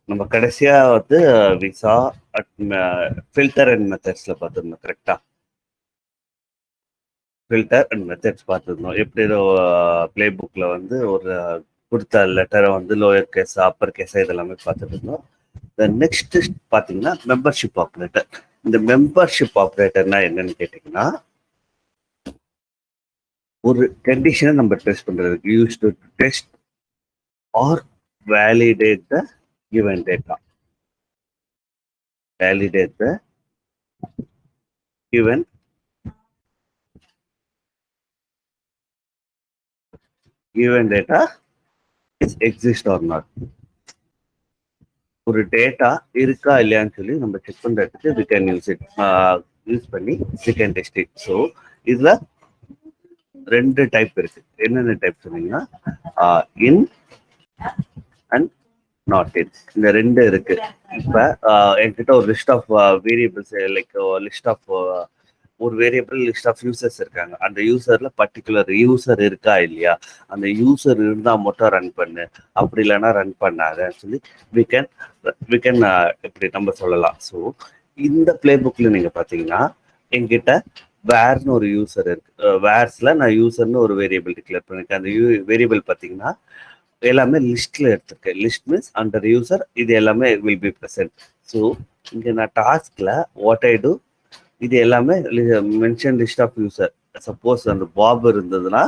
நம்ம கடைசியா வந்து விசா ஃபில்டர் அண்ட் மெத்தட்ஸ்ல பார்த்துருந்தோம். கரெக்டா? ஃபில்டர் அண்ட் மெத்தட்ஸ் பார்த்துருந்தோம். எப்படி பிளே புக்ல வந்து ஒரு கொடுத்த லெட்டரை வந்து லோயர் கேஸ் அப்பர் கேஸ் இதெல்லாமே பார்த்துட்டு இருந்தோம். நெக்ஸ்ட் பார்த்தீங்கன்னா மெம்பர்ஷிப் ஆப்ரேட்டர். இந்த மெம்பர்ஷிப் ஆப்ரேட்டர்னா என்னன்னு கேட்டிங்கன்னா, ஒரு கண்டிஷனை நம்ம டெஸ்ட் பண்றதுக்கு use to test or validate the given data. Validate the given data is exist or not. ஒரு டேட்டா இருக்கா இல்லையான்னு சொல்லி நம்ம செக் பண்றதுக்கு we can use it. Use பண்ணி we can test it. So இதுல ரெண்டு டைப் இருக்கு. என்னென்ன டைப் சொன்னீங்கன்னா இன் அண்ட் நாட் இன். இந்த ரெண்டு இருக்கு. இப்ப என்கிட்ட ஒரு list of variables like list of ஒரு வேரியபிள் லிஸ்ட் ஆஃப் யூசர்ஸ் இருக்காங்க. அந்த யூசர்ல பர்டிகுலர் யூசர் இருக்கா இல்லையா, அந்த யூசர் இருந்தா மட்டும் ரன் பண்ணு, அப்படி இல்லைன்னா ரன் பண்ணாதன்னு சொல்லி வி கேன் இப்படி நம்ம சொல்லலாம். ஸோ இந்த பிளே புக்ல நீங்க பாத்தீங்கன்னா என்கிட்ட வேர்னு ஒரு யூசர் இருக்கு. வேர்ஸ்ல நான் யூசர்னு ஒரு வேரியபிள் டிக்ளேர் பண்ணிருக்கேன். அந்த வேரியபிள் பாத்தீங்கன்னா எல்லாமே லிஸ்ட்ல எடுத்திருக்கேன். லிஸ்ட் மீன்ஸ் அண்டர் யூசர் இது எல்லாமே வில் பி ப்ரெசென்ட். ஸோ இங்க நான் டாஸ்க்ல வாட் ஐ டு, இது எல்லாமே mention list of user. Suppose அந்த பாப் இருந்ததுன்னா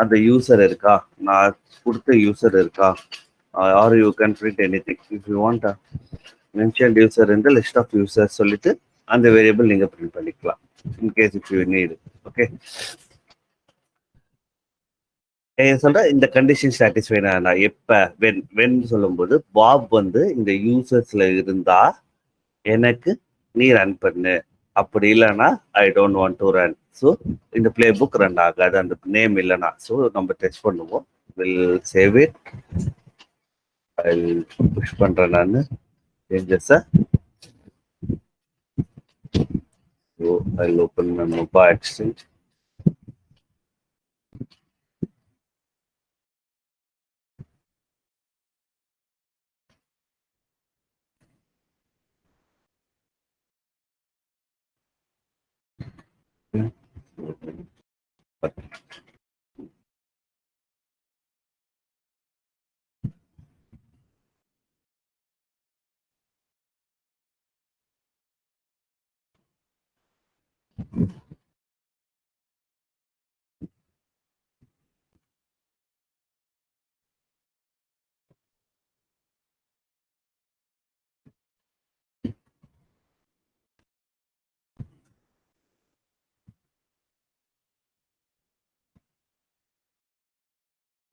அந்த யூசர் இருக்கா, நான் கொடுத்த யூசர் இருக்கா, or you can print any thing if you want mention user இந்த லிஸ்ட் ஆஃப் யூசர் சொல்லிட்டு அந்த வேரியபிள் நீங்க பிரிண்ட் பண்ணிக்கலாம் in case if you need. Okay, சொல்ற இந்த கண்டிஷன் சாட்டிஸ்ஃபை நான் எப்ப வென் சொல்லும்போது பாப் வந்து இந்த யூசர்ஸ்ல இருந்தா எனக்கு நீ ரன் பண்ணு, அப்படி இல்லைன்னா I don't want to run. So இந்த பிளே புக் ரன் ஆகாது அந்த நேம் இல்லைன்னா. ஸோ நம்ம டெஸ்ட் பண்ணுவோம். Will save it. I push பண்றேன் நான் changes. So I open my mobile exchange.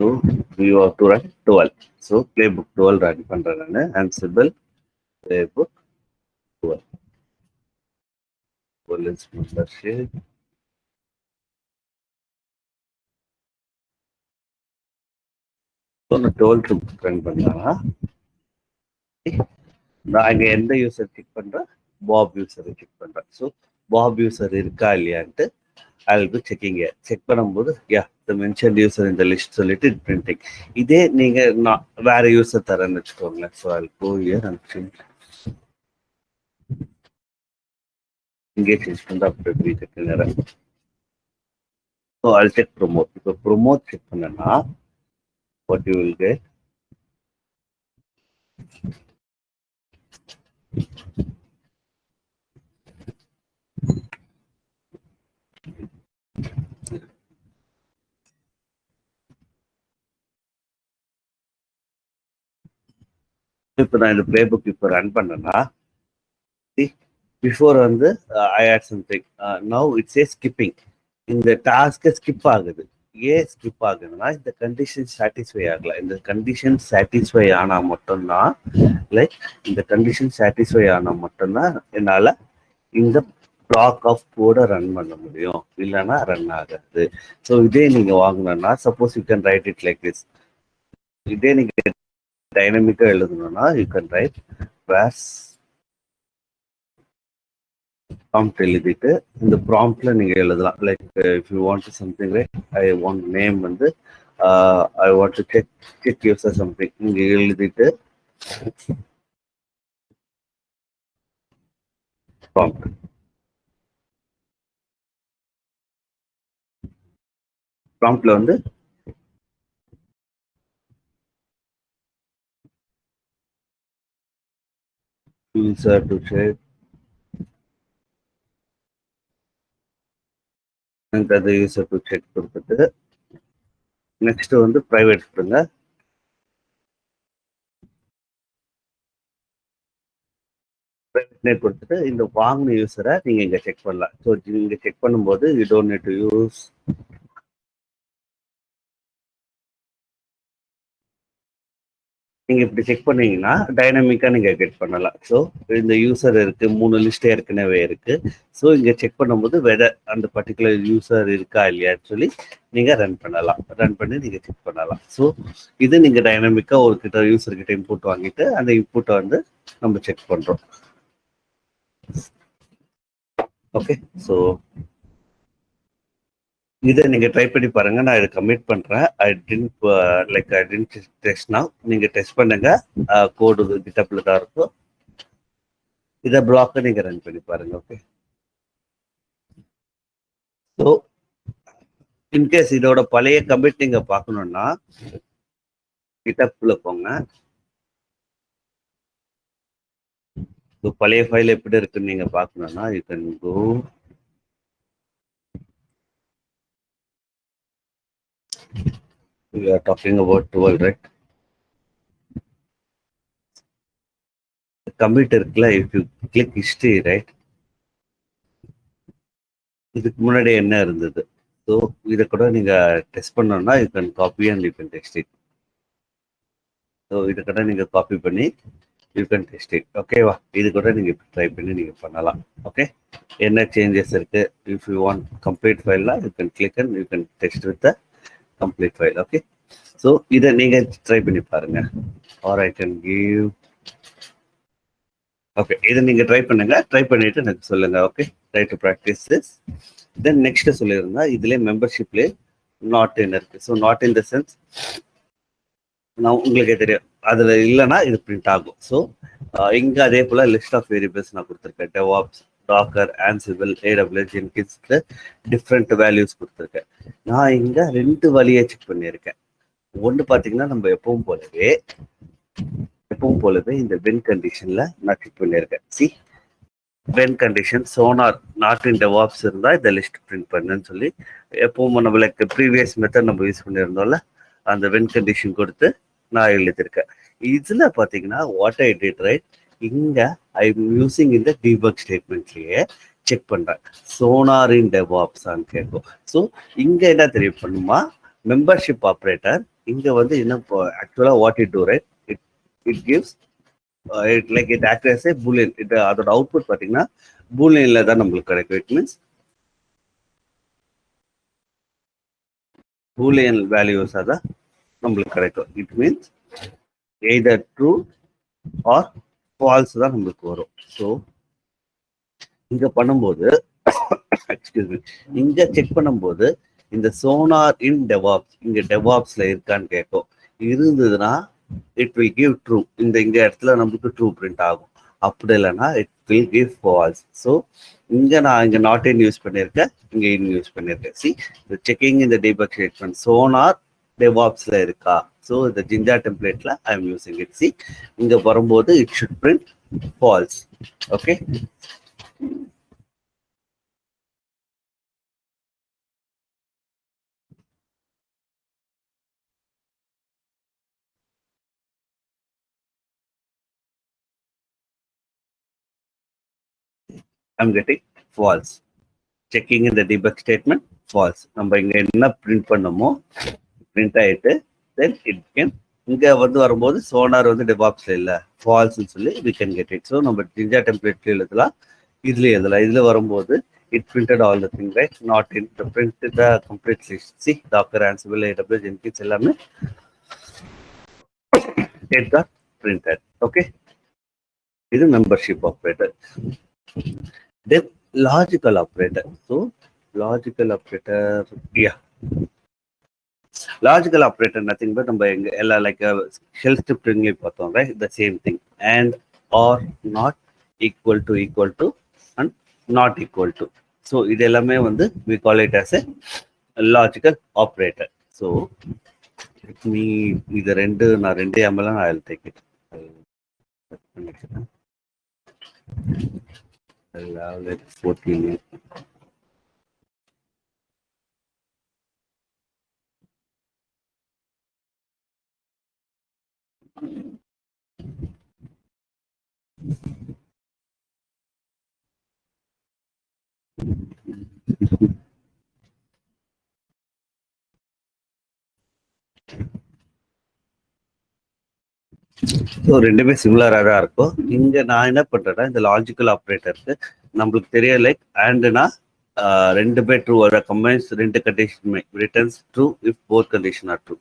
So we have to run 12. So playbook 12 run பண்றேன். Ansible playbook 12. Police membership. So நான் 12 run பண்ணா நான் இங்க எந்த யூசர் கிளிக் பண்றேன், பாப் யூசரை கிளிக் பண்றேன். ஸோ பாப் யூசர் இருக்கா இல்லையான்ட்டு I will be checking. Check பண்ணும்போது த மென்ஷன் யூசர் இந்த லிஸ்ட் சொல்லிட்டு பிரிண்டிங். இதே நீங்க நான் வேற யூசர் தரேன்னு வச்சுக்கோங்களேன். So I go here and change. இங்கே சேஞ்ச் பண்ணா அப்படி செக் நேரம். So I check promote. இப்போ ப்ரோமோட் செக் பண்ணனா வாட் யூ வில் கெட், இப்போ நான் இந்த பிளே புக் இப்போ ரன் பண்ணேன்னா பிஃபோர் வந்து I add something. Now it's a skipping. இந்த டாஸ்க்கை ஸ்கிப் ஆகுது. ஏன் ஸ்கிப் ஆகுதுன்னா இந்த கண்டிஷன் சாட்டிஸ்ஃபை ஆகல. இந்த கண்டிஷன் சாட்டிஸ்ஃபை ஆனா மட்டும்தான், லைக் இந்த கண்டிஷன் சாட்டிஸ்ஃபை ஆனா மட்டும்தான் என்னால இந்த பிளாக் ஆஃப் கோடை ரன் பண்ண முடியும், இல்லைன்னா ரன் ஆகாது. ஸோ இதே நீங்க வாங்கினா suppose you can write it like this. இதே நீங்க டைனமிக்கா எழுதணும்னா you can write where's prompt எழுதிட்டு இந்த ப்ராம்ப்ட்ல நீங்க எழுதலாம். Like if you want something right, I want name வந்து I want to check user something. நீங்க எழுதிட்டு prompt. Promptல வந்து user to check and the user to check கொடுத்துட்டு நெக்ஸ்ட் வந்து பிரைவேட் கொடுங்க. பிரைவேட் கொடுத்துட்டு இந்த வாங்கின யூசரை நீங்க இங்க செக் பண்ணலாம். ஸோ நீங்க செக் பண்ணும்போது you don't need to use நீங்க இப்படி செக் பண்ணீங்கன்னா டைனமிக்கா நீங்க கெட் பண்ணலாம். ஸோ இந்த யூசர் இருக்கு, 3 லிஸ்ட் ஏற்கனவே இருக்கு. ஸோ இங்க செக் பண்ணும்போது வெதர் அந்த பர்டிகுலர் யூசர் இருக்கா இல்லையான்னு சொல்லி நீங்க ரன் பண்ணலாம். ரன் பண்ணி நீங்க செக் பண்ணலாம். ஸோ இது நீங்க டைனமிக்கா ஒரு கிட்ட யூசர் கிட்ட இன்புட் வாங்கிட்டு அந்த இன்புட்டை வந்து நம்ம செக் பண்றோம். ஓகே, ஸோ இதை நீங்க ட்ரை பண்ணி பாருங்க. நான் இதை கமிட் பண்றேன். ஐ டென்ட் டெஸ்ட் நவ். நீங்க டெஸ்ட் பண்ணுங்க. கோடு கிட்டப்ல தான் இருக்கும். இதை பிளாக் நீங்க ரன் பண்ணி பாருங்க. ஓகே, ஸோ இன்கேஸ் இதோட பழைய கமிட் நீங்க பார்க்கணும்னா கிட்டப்ல போங்க. பழைய ஃபைல் எப்படி இருக்குன்னு நீங்க பார்க்கணும்னா you can go we are talking about 12, right? Commit இருக்குல்ல, if you click history, right? இதுக்கு முன்னாடி என்ன இருந்தது? ஸோ இதை கூட நீங்க டெஸ்ட் பண்ணணும்னா you can copy and you can test it. So இதை கூட நீங்க காப்பி பண்ணி யூ கேன் டெஸ்ட் இட். ஓகேவா? இது கூட நீங்க ட்ரை பண்ணி நீங்க பண்ணலாம். ஓகே, என்ன சேஞ்சஸ் இருக்கு? இஃப் யூ வாண்ட் கம்ப்ளீட் ஃபைல்னா you can click and you can test with the complete file. Okay, so இதை நீங்க ட்ரை பண்ணி பாருங்க. Or I can give. Okay, இதை நீங்க ட்ரை பண்ணுங்க. ட்ரை பண்ணிட்டு எனக்கு சொல்லுங்க. Okay, try to practice this. Then next சொல்லியிருந்தா இதுல மெம்பர்ஷிப்லேயே நாட் இன் இருக்கு. So not in the sense நான் உங்களுக்கே தெரியும் அதுல இல்லைன்னா இது பிரிண்ட் ஆகும். ஸோ இங்க அதே போல லிஸ்ட் ஆஃப் வேரியபிள்ஸ் நான் கொடுத்துருக்கேன். டெவாப்ஸ், டாக்கர், ஆன்சிபிள், ஏடபிள்யூஎஸ், ஜென்கின்ஸ்க்கு டிஃப்ரெண்ட் வேல்யூஸ் கொடுத்துருக்கேன். நான் இங்க 2 வழியை செக் பண்ணியிருக்கேன். ஒன்று பார்த்தீங்கன்னா நம்ம எப்பவும் போலவே இந்த வென் கண்டிஷன்ல நான் செக் பண்ணியிருக்கேன். C, when condition sonar not in DevOps இருந்தா இந்த லிஸ்ட் பிரிண்ட் பண்ணுன்னு சொல்லி எப்பவும் நம்ம லைக் ப்ரீவியஸ் மெத்தட் நம்ம யூஸ் பண்ணியிருந்தோம்ல, அந்த வென் கண்டிஷன் கொடுத்து நான் எழுதியிருக்கேன். இதுல பாத்தீங்கன்னா வாட் ஐ டிட் ரைட், இங்க ஐ எம் யூசிங் இந்த டீபக் ஸ்டேட்மெண்ட்லயே செக் பண்றேன் சோனார் இன் டெவாப்ஸான்னு கேட்கும். ஸோ இங்க என்ன தெரிய பண்ணுமா, மெம்பர்ஷிப் ஆப்ரேட்டர் இங்க வந்து என்ன ஆக்சுவலா what it do right, it gives it act as a boolean. அதோட அவுட்புட் பாத்தீங்கன்னா பூலியன்ல தான் நம்மளுக்கு கிடைக்கும். இட் மீன்ஸ் பூலியன் வேல்யூஸா தான் நம்மளுக்கு கிடைக்கும். It means either true or falls தான் நம்மளுக்கு வரும். ஸோ இங்க பண்ணும்போது எக்ஸ்கியூஸ் மீ, இங்க செக் பண்ணும்போது இந்த சோனார் இன் டெவாப்ஸ் இங்க டெவாப்ஸ்ல இருக்கான்னு கேட்கும். இருந்ததுன்னா இட் வில் கிவ் ட்ரூ. இங்க இடத்துல நம்மளுக்கு ட்ரூ பிரிண்ட் ஆகும். அப்படி இல்லைன்னா it will give false. So நான் இங்க நாட் இன் யூஸ் பண்ணியிருக்கேன், இங்க இன் யூஸ் பண்ணியிருக்கேன். சி, செக்கிங் இந்த டீபக் ஸ்டேட்மெண்ட் சோனார் டெவாப்ஸ்ல இருக்கா. ஸோ இந்த ஜிஞ்சா டெம்ப்ளேட்ல I am using it. See, இங்க வரும்போது it should print false. Okay, I'm getting false. Checking in the debug statement, false. நம்ம இங்க என்ன பிரிண்ட் பண்ணமோ பிரிண்ட் ஆயிட்டு தென் இட் கேன் இங்க வந்து வரும்போது சோனார் வந்து டெவாப்ஸ்ல இல்ல ஃபால்ஸ்னு சொல்லி we can get it. So நம்ம ஜிஞ்சா டெம்ப்ளேட்ல எழுதலாம், இதுல எழுதலாம். இதுல வரும்போது it printed all the thing right, not in the print the complete list. C, Docker, Ansible, AWS, Jenkins எல்லாமே it got printed. ஓகே, இது membership operator. Then logical operator. So logical operator, logical operator nothing but நம்ம எங்க எல்லா like shell ஸ்கிரிப்டிங்லேயும் பார்த்தோம் right, the same thing. And or not equal to and not equal to. So இது எல்லாமே வந்து we call it as a logical operator. So நீ இது ரெண்டு நான் ரெண்டே எம்எல்லாம் நான் டேக் இட் பண்ணிக்கிறேன். 14. ஸோ ரெண்டுமே சிமிலராக தான் இருக்கும். இங்க நான் என்ன பண்றேன்னா இந்த லாஜிக்கல் ஆப்ரேட்டருக்கு நம்மளுக்கு தெரிய லைக் ஆண்ட்னா ரெண்டுமே ட்ரூ வர கம்பைன்ஸ் ரெண்டு கண்டிஷனுமே returns true if both condition are true.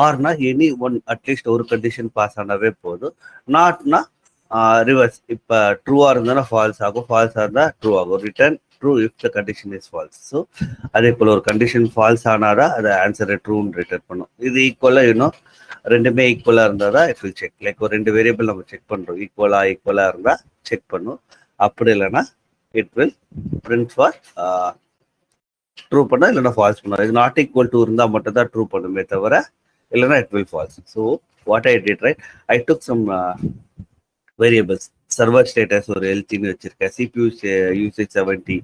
ஆர்னா எனி ஒன் அட்லீஸ்ட் ஒரு கண்டிஷன் பாஸ் ஆனாவே போதும். நாட்னா ரிவர்ஸ். இப்போ ட்ரூவா இருந்தால் ஃபால்ஸ் ஆகும், ஃபால்ஸாக இருந்தால் ட்ரூ ஆகும். Return true if the condition is false. So அதே போல் ஒரு கண்டிஷன் ஃபால்ஸ் ஆனாதான் அதை ஆன்சரை ட்ரூன்னு ரிட்டர்ன் பண்ணும். இது ஈக்குவலாக இன்னும் ரெண்டுமே ஈக்குவலாக இருந்தால் தான் இட் வில் செக். லைக் ஒரு ரெண்டு வேரியபிள் நம்ம செக் பண்ணுறோம், ஈக்குவலாக இருந்தால் செக் பண்ணும். அப்படி இல்லைன்னா it will print for true பண்ண, இல்லைன்னா ஃபால்ஸ் பண்ணும். இது நாட் ஈக்குவல் டு இருந்தால் மட்டும் தான் ட்ரூ பண்ணுமே தவிர இல்லைன்னா it will false. So what I did right, I took some variables. Server status ஒரு எல்டின்னு வச்சிருக்கேன், சிபியூ யூசேஜ் 70,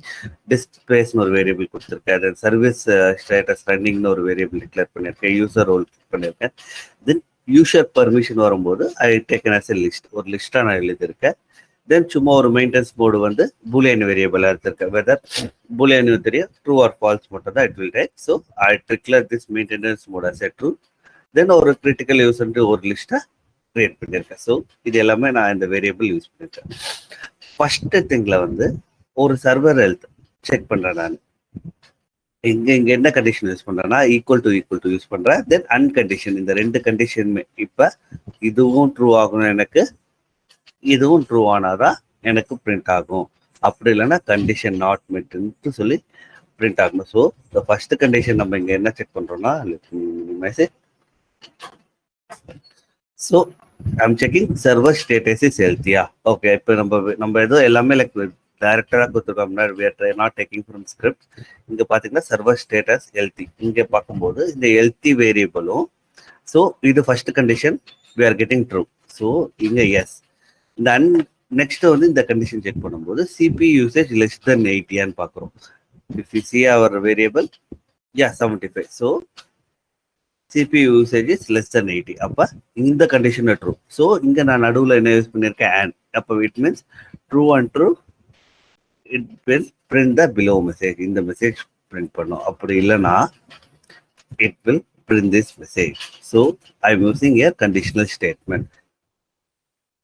டிஸ்க் ஸ்பேஸ்னு ஒரு வேரியபிள் கொடுத்துருக்கேன், தென் சர்வீஸ் ஸ்டேட்டஸ் ரன்னிங்னு ஒரு வேரியபிள் டிக்ளேர் பண்ணியிருக்கேன், யூசர் ரோல் பண்ணியிருக்கேன். தென் யூசர் பர்மிஷன் வரும்போது I taken as a list, ஒரு லிஸ்ட்டாக நான் எழுதியிருக்கேன். தென் சும்மா ஒரு மெயின்டெனன்ஸ் மோடு வந்து பூலியன் வேரியபிளாக எடுத்திருக்கேன். வெதர் பூலியன் தெரியும் ட்ரூ ஆர் ஃபால்ஸ் மட்டும் தான் it will take. So I declare this maintenance mode as a true. Then ஒரு கிரிட்டிக்கல் யூசர்ன்ட்டு ஒரு லிஸ்ட்டை கிரியேட் பண்ணியிருக்கேன். ஸோ இது எல்லாமே நான் இந்த வேரியபிள் யூஸ் பண்ணியிருக்கேன். ஃபர்ஸ்ட் திங்ல வந்து ஒரு சர்வர் ஹெல்த் செக் பண்றேன் நான். இங்க என்ன கண்டிஷன் யூஸ் பண்றேன்னா ஈக்குவல் டு யூஸ் பண்றேன். தென் அன்கண்டிஷன், இந்த ரெண்டு கண்டிஷனுமே இப்ப இதுவும் ட்ரூ ஆகணும், எனக்கு இதுவும் ட்ரூ ஆனாதான் எனக்கு பிரிண்ட் ஆகும். அப்படி இல்லைன்னா கண்டிஷன் நாட் மெட்னு சொல்லி பிரிண்ட் ஆகணும். ஸோ இந்த ஃபர்ஸ்ட் கண்டிஷன் நம்ம இங்க என்ன செக் பண்றோம்னா message. So I'm checking server status is ஹெல்த்தியா. ஓகே, இப்போ நம்ம ஏதோ எல்லாமே லைக் டைரக்டராக கொடுத்துருக்கோம், நாட் டேக்கிங் ஃப்ரம் ஸ்கிரிப்ட். இங்கே பார்த்தீங்கன்னா சர்வர் ஸ்டேட்டஸ் ஹெல்த்தி. இங்கே பார்க்கும்போது இந்த ஹெல்த்தி வேரியபிளும், ஸோ இது first condition we are getting true. So இங்கே எஸ். இந்த நெக்ஸ்ட் வந்து இந்த கண்டிஷன் செக் பண்ணும்போது சிபி யூசேஜ் லெஸ் தென் 80 பார்க்குறோம். If you see our variable, yeah 75. So CPU usage is less than 80. அப்போ இந்த கண்டிஷன் ட்ரூ. ஸோ இங்கே நான் நடுவில் என்ன யூஸ் பண்ணியிருக்கேன், அண்ட். அப்போ it means true and true it will print the below message. இந்த மெசேஜ் பிரிண்ட் பண்ணும். அப்படி இல்லைன்னா it will print this message. So I am using A conditional statement.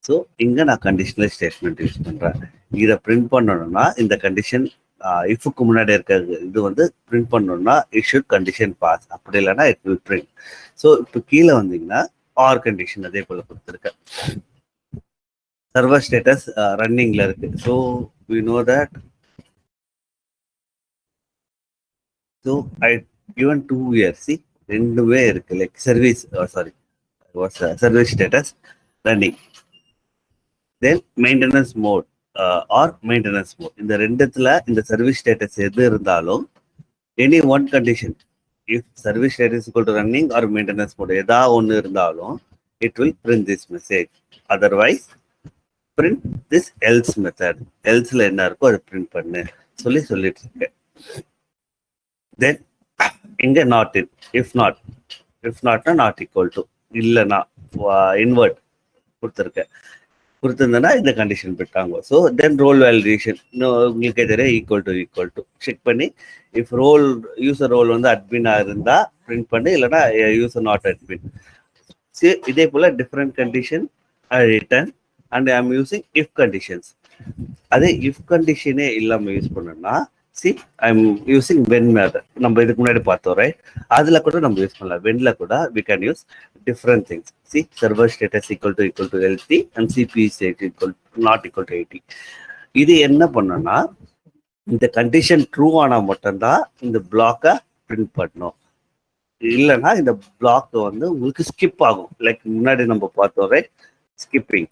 So இங்கே நான் கண்டிஷனல் ஸ்டேட்மெண்ட் யூஸ் பண்ணுறேன். இதை பிரிண்ட் பண்ணணும்னா இந்த கண்டிஷன் இஃப்க்கு முன்னாடி இருக்கிறது இது வந்து பிரிண்ட் பண்ணணும்னா இட் ஷுட் கண்டிஷன் பாஸ். அப்படி இல்லைன்னா இட் வில் பிரிண்ட். ஸோ இப்போ கீழே வந்தீங்கன்னா ஆர் கண்டிஷன் அதே போல கொடுத்துருக்கேன். சர்வர் ஸ்டேட்டஸ் ரன்னிங்ல இருக்கு. So we know that. So I given 2 years. ரெண்டுமே இருக்கு, like service sorry service status running. Then maintenance mode or maintenance mode, இந்த ரெண்டுத்துல இந்த சர்வீஸ் ஸ்டேட்டஸ் எது இருந்தாலும் any one condition if service status equal to running or maintenance mode எதா ஒன்று இருந்தாலும் it will print this message. Otherwise print this else method. எல்ஸ்ல என்ன இருக்கோ அதை பிரிண்ட் பண்ணு சொல்லிட்டு இருக்கேன். தென் இங்க நாட் இன், இஃப் நாட்னா நாட் ஈக்குவல் டு, இல்லைன்னா இன்வெர்ட் கொடுத்துருந்தேன்னா இந்த கண்டிஷன் போட்டாங்க. ஸோ தென் ரோல் வேலிடேஷன் உங்களுக்கே தெரியும் ஈக்குவல் டு செக் பண்ணி இஃப் யூசர் ரோல் வந்து அட்மினாக இருந்தால் பிரிண்ட் பண்ணி, இல்லைன்னா யூசர் நாட் அட்மின். இதே போல் different condition return and I am using if conditions. அதே இஃப் கண்டிஷனே இல்லாமல் யூஸ் பண்ணோம்னா see I am using when method. நம்ம இதுக்கு முன்னாடி பார்த்தோம் ரைட், அதில் கூட நம்ம யூஸ் பண்ணலாம். வென்ல கூட we can use different things. See, server status equal to healthy and CPU is not equal to 80. இது என்ன பண்ணனா இந்த கண்டிஷன் ட்ரூ ஆனா மட்டும்தான் இந்த பிளாக்கை பிரிண்ட் பண்ணணும். இல்லைன்னா இந்த பிளாக் வந்து உங்களுக்கு ஸ்கிப் ஆகும். லைக் முன்னாடி நம்ம பார்த்தோம் right, skipping.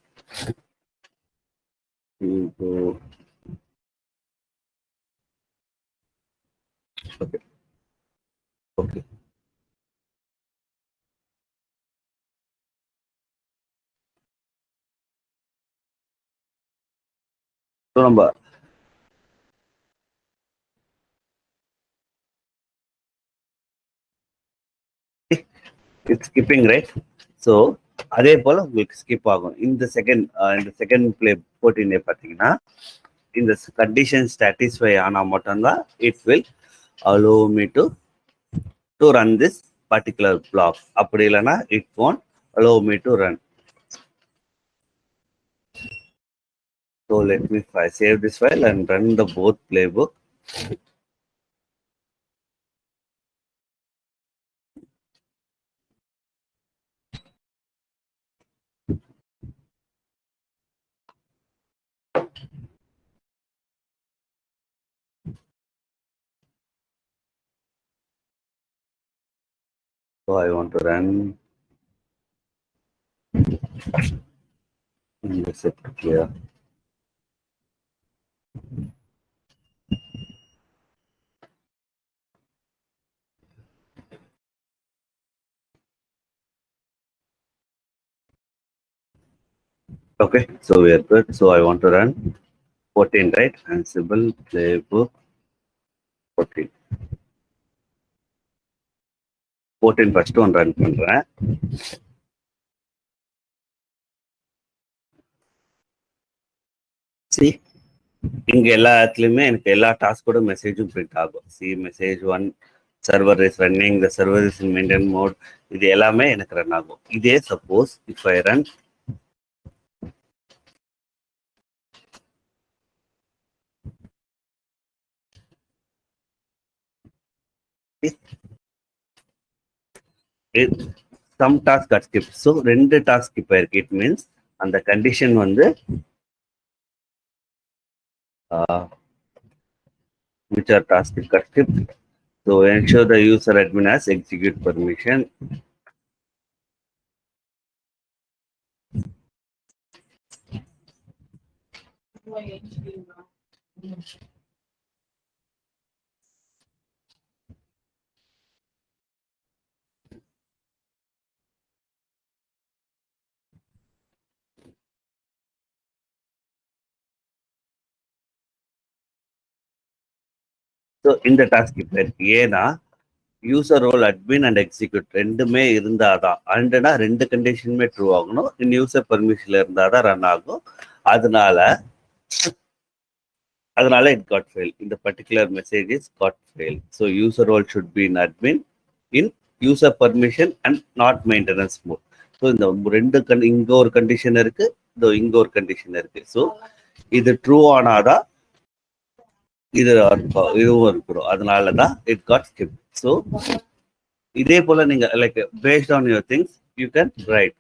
Okay okay. So நம்ம இட்ஸ் ஸ்கிப்பிங் ரைட். ஸோ அதே போல உங்களுக்கு ஸ்கிப் ஆகும். இந்த செகண்ட் பிளே 14 பார்த்தீங்கன்னா இந்த கண்டிஷன் சாட்டிஸ்ஃபை ஆனால் மட்டும்தான் it will allow me to run this particular block. அப்படி இல்லைன்னா it won't allow me to run. So let me save this file and run the both playbook. So I want to run in the set here. Okay, so we are good. So I want to run 14, right? Ansible playbook 14. 14 first one run பண்றேன். See, இங்க எல்லா இடத்துலயுமே எனக்கு எல்லா டாஸ்கோட மெசேஜும் print ஆகும். See message 1 server is running, the server is in maintenance mode, இது எல்லாமே எனக்கு ரன் ஆகும். இதே suppose if I run some task got skipped. So 2 task skip ஆயிருக்கு. It means அந்த கண்டிஷன் வந்து which are tasks got skipped. So ensure the user admin has execute permission. So இந்த task இப்போ இருக்கு. ஏன்னா user role admin and execute ரெண்டுமே இருந்தாதான், antenna 2 கண்டிஷனுமே true ஆகணும். யூசர் பர்மிஷன்ல இருந்தாதான் ரன் ஆகும். அதனால இட் காட் ஃபெயில். இந்த particular message is got fail. So user role should be in admin in user permission and not maintenance mode. So இந்த 2 இங்க ஒரு கண்டிஷன் இருக்கு, இங்க ஒரு கண்டிஷன் இருக்கு. ஸோ இது ட்ரூ ஆனாதான் இதுவும் இருக்கிறோம். அதனாலதான் இட் காட் ஸ்கிப். ஸோ இதே போல நீங்க like based on your things you can write.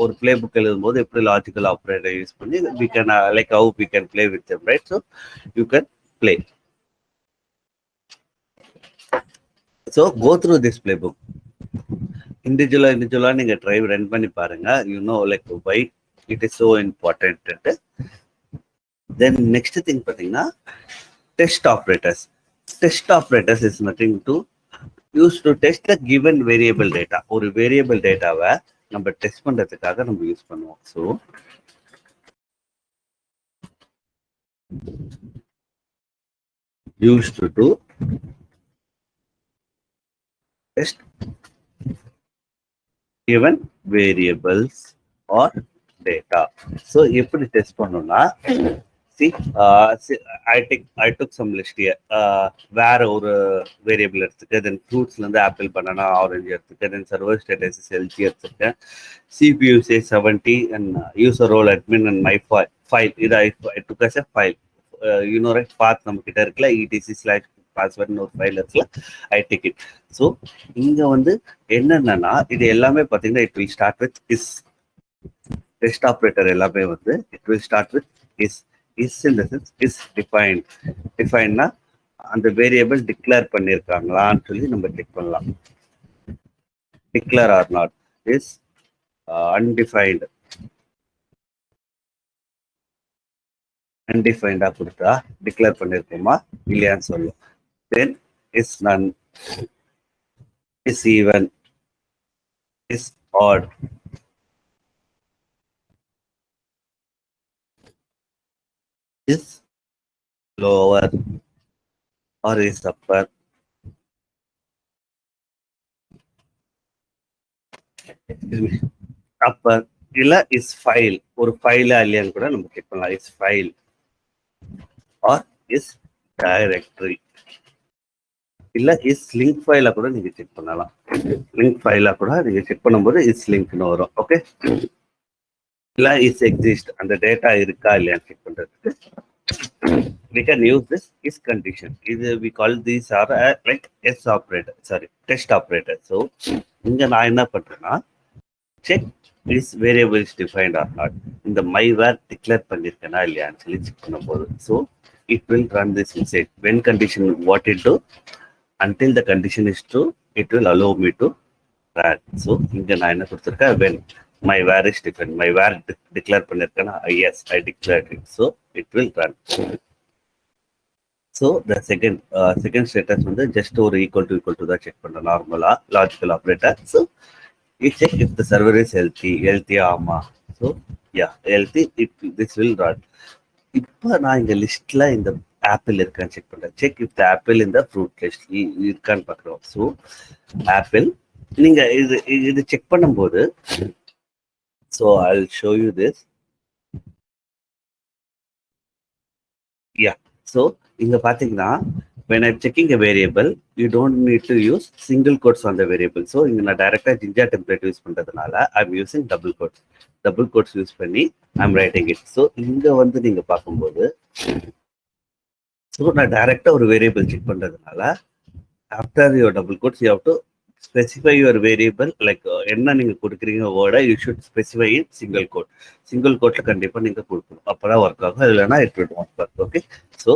ஒரு பிளே புக் எழுதும் போது எப்படி லாஜிக்கல் ஆப்ரேட்டர் யூஸ் பண்ணி we can like how we can play with them, right? So you can play. So go through this play book இண்டிவிஜுவலா நீங்க dry run பண்ணி பாருங்க. You know like why it is so important. Then next thing பார்த்தீங்கன்னா test operators. Test operators is nothing to use to test the given variable data. ஒரு variable டேட்டாவை நம்ம test பண்றதுக்காக நம்ம யூஸ் பண்ணுவோம். So used to test given variables or data. So எப்படி test பண்ணணும்னா I took some list here. வேற ஒரு வேரியபிள் எடுத்துக்க, தென் ஃப்ரூட்ஸ்ல இருந்து ஆப்பிள், பனானா, ஆரஞ்சு எடுத்துக்க, தென் சர்வர் ஸ்டேட்டஸ் எல்ஜி எடுத்துக்க, CPU say 70 and user role admin and my file. இது I took as a file. You know right, path நம்ம கிட்ட இருக்குல்ல, etc/password ஒரு ஃபைல் இருக்குல்ல, I take it. ஸோ இங்க வந்து என்னன்னா இது எல்லாமே பார்த்தீங்கன்னா it will start with is. Test operator எல்லாமே வந்து it will start with is. Is in the sense is defined. Definedனா அந்த வேரியபிள் டிக்ளேர் பண்ணியிருக்காங்களான்னு சொல்லி நம்ம செக் பண்ணலாம். Declare or not. Is undefined. அன்டிஃபைண்டா கொடுத்தா டிக்ளேர் பண்ணியிருக்கோமா இல்லையான்னு சொல்லும். Then is none, is even, is odd, is lower, or is upper. Excuse me. Upper இல்ல இஸ் ஃபைல், ஒரு ஃபைலா இல்லையான்னு கூட நம்ம செக் பண்ணலாம். Is file R is directory, இல்ல இஸ் லிங்க் ஃபைலா கூட நீங்க செக் பண்ணலாம். லிங்க் ஃபைலா கூட நீங்க செக் பண்ணும்போது இஸ் லிங்க்னு வரும். ஓகே, இல்ல இஸ் எக்ஸிஸ்ட், அந்த டேட்டா இருக்கா இல்லையான்னு செக் பண்றதுக்கு we can use this is condition. இது we call these are like s operator, sorry, test operator. So இங்க நான் என்ன பண்றேன்னா check is variable is defined or not, இந்த my var declare பண்ணிருக்கேனா இல்லையான்னு சொல்லி செக் பண்ணும்போது so it will run this message when condition what it do until the condition is true it will allow me to run. So இங்க நான் என்ன கொடுத்திருக்கேன் when my var is defined, my var declare பண்ணிருக்கேனா yes I declared it, so it will run. So the second status வந்து just ஒரு equal to தான் check பண்ண நார்மலா logical operator. So we check if the server is healthy ஆமா. So yeah, healthy, this will run. இப்போ நான் இங்க லிஸ்ட்ல இந்த ஆப்பிள் இருக்கான்னு செக் பண்றேன். செக் இஃப் த ஆப்பிள் இந்த ஃப்ரூட் லிஸ்ட் இருக்கான்னு பார்க்குறோம். ஸோ ஆப்பிள் நீங்க இது செக் பண்ணும்போது so I will show you this. Yeah, so இங்க பாத்தீங்கன்னா when I'm checking a variable, you don't need to use single quotes on the variable. So இங்க நான் டைரக்டா ஜிஞ்சா டெம்ப்ளேட் யூஸ் பண்றதுனால I'm using double quotes use பண்ணி I'm writing it. So இங்க வந்து நீங்க பார்க்கும்போது ஸோ நான் டைரக்டா ஒரு வேரியபிள் செக் பண்றதுனால after your double quotes you have to specify your variable like என்ன நீங்க கொடுக்குறீங்க வேர்டை you should specify in single கோட்ல கண்டிப்பா நீங்க கொடுக்கணும், அப்பதான் ஒர்க் ஆகும். இல்லைன்னா it will not work. Okay, so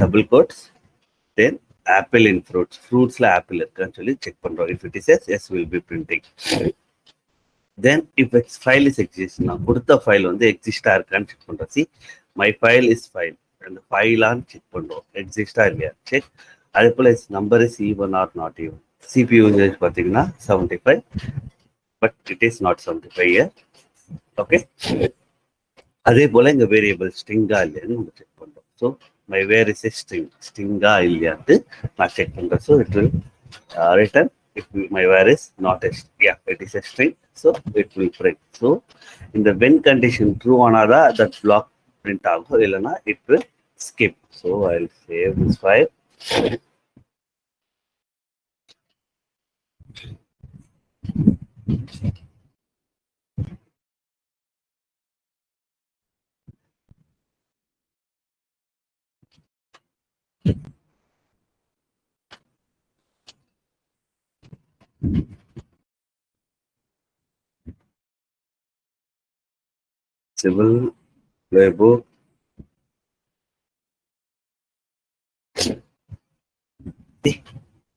double quotes then apple in ஃப்ரூட்ஸ்ல ஆப்பிள் இருக்கான்னு சொல்லி செக் பண்றோம். If it is yes will be printing. Then if it's file is exist, நான் கொடுத்த ஃபைல் வந்து எக்ஸிஸ்டா இருக்கான்னு செக் பண்றோம். See my file is file, அந்த ஃபைலான்னு செக் பண்றோம் எக்ஸிஸ்டா இல்லையா செக். அதே போல number is even or not even. CPU usage பார்த்தீங்கன்னா 75, but it is not 75 year. Okay, அதே போல இங்க வேரியபிள் ஸ்ட்ரிங்கா இல்லையான்னு நம்ம செக் பண்றோம். ஸோ மை வேர் இஸ் ஸ்ட்ரிங்கா இல்லையான்ட்டு நான் செக் பண்றேன். So it will return if my var is not a it is a string, so it will print. So in the when condition true another that block print ஆகும், இல்லைன்னா it will skip. So I'll save this file. Civil playbook.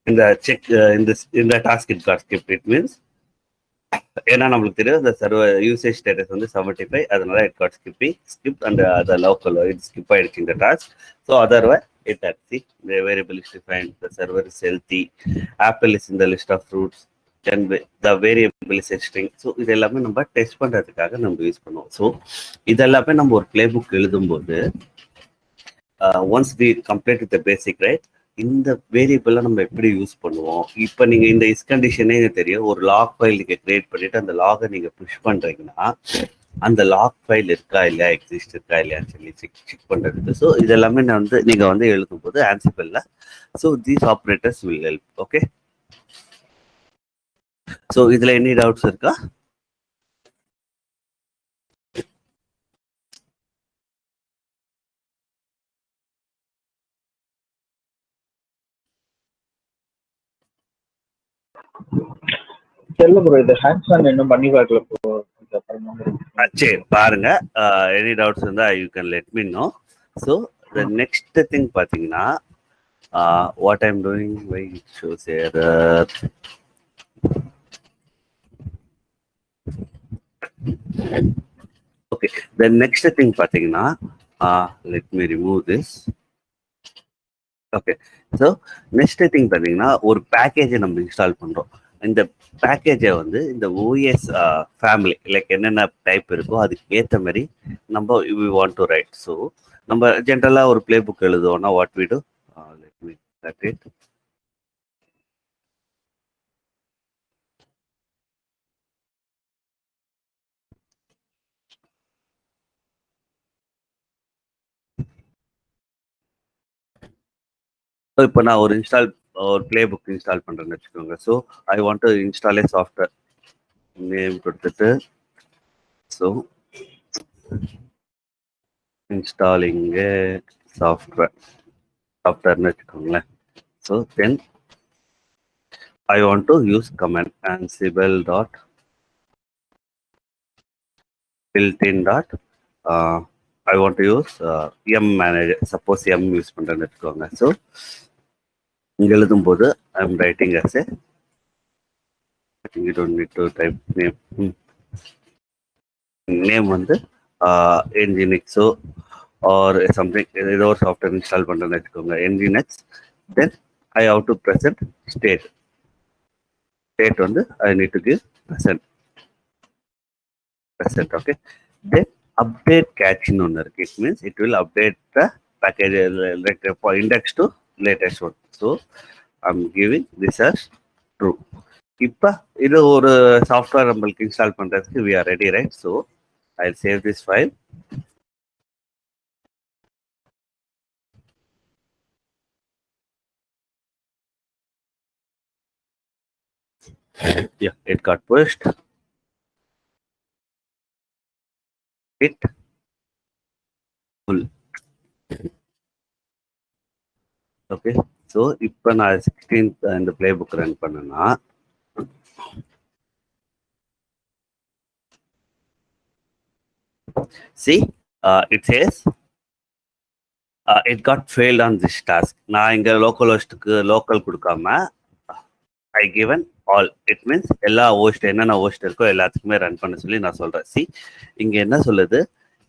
In the check in the task it got skipped. It means ஏன்னா நம்மளுக்கு தெரியும் இந்த server usage status வந்து 75, அதனால it God skip and அந்த local it skip ஆயிடுச்சு இந்த task. So otherwise it at C the variable is defined, the server is healthy, apple is in the list of fruits, then the variable is a string. So இது எல்லாமே நம்ம test பண்றதுக்காக நம்ம use பண்ணுவோம். So இதெல்லாமே நம்ம ஒரு play book எழுதும்போது once we complete with basic right, இந்த வேரியபிள நம்ம எப்படி யூஸ் பண்ணுவோம். இப்போ நீங்க இந்த இஸ் கண்டிஷனே தெரியும், ஒரு லாக் ஃபைல் நீங்க கிரியேட் பண்ணிட்டு அந்த லாகை நீங்க புஷ் பண்றீங்கன்னா அந்த லாக் ஃபைல் இருக்கா இல்லையா எக்ஸிஸ்ட் இருக்கா இல்லையான்னு சொல்லி செக் பண்றதுக்கு. ஸோ இதெல்லாமே நான் வந்து நீங்க வந்து எழுதும் போது ஆன்சிபிள்ல so these operators will help. Okay, so இதுல எனி டவுட்ஸ் இருக்கா? தெரியல ப்ரோ, இது ஹேண்ட்ஸ் ஆன் இன்னும் பண்ணி பார்க்கல ப்ரோ. சரி பாருங்க, எனி டவுட்ஸ் இருந்தா you can let me know. So the next thing பார்த்தீங்கன்னா what I'm doing why it shows error. Okay, the next thing பார்த்தீங்கன்னா let me remove this. Okay. So next thing பார்த்தீங்கன்னா, ஒரு பேக்கேஜை நம்ம install பண்ணுறோம். இந்த பேக்கேஜை வந்து இந்த ஓஎஸ் ஃபேமிலி லைக் என்னென்ன டைப் இருக்கோ அதுக்கு ஏற்ற மாதிரி நம்ம we want to write. So நம்ம ஜென்ரலாக ஒரு ப்ளே புக் எழுதுவோம்னா what we do let me cut it. So இப்போ நான் ஒரு ப்ளே புக் இன்ஸ்டால் பண்ணுறேன்னு வச்சுக்கோங்க. So I want to install a software name கொடுத்துட்டு ஸோ இன்ஸ்டாலிங் சாஃப்ட்வேர்னு வச்சுக்கோங்களேன். So then I want to use command ansible dot built-in dot I want to use m manager. Suppose m use பண்றேன்னு வச்சுக்கோங்க. So இங்க எழுதும் போது I am writing as a I think you don't need to type name வந்து nginx or something ஏதோ ஒரு software install பண்றேன்னு வச்சுக்கோங்க. nginx then I have to present state வந்து I need to give present. Okay, then update catch in on it means it will update the package like for index to latest one. So I'm giving this as true. இப்போ இது ஒரு software நம்மளுக்கு install பண்றதுக்கு we are ready, right? So I'll save this file. Yeah, it got pushed. It full. Okay, so இப்போ நான் 16th இந்த play book run பண்ணேன்னா see it says it got failed on this task. நான் இங்க local ஹோஸ்ட்டுக்கு local கொடுக்காம I given all. It means எல்லா host என்னென்ன host இருக்கோ எல்லாத்துக்குமே ரன் பண்ண சொல்லி நான் சொல்றேன். சி இங்க என்ன சொல்லுது,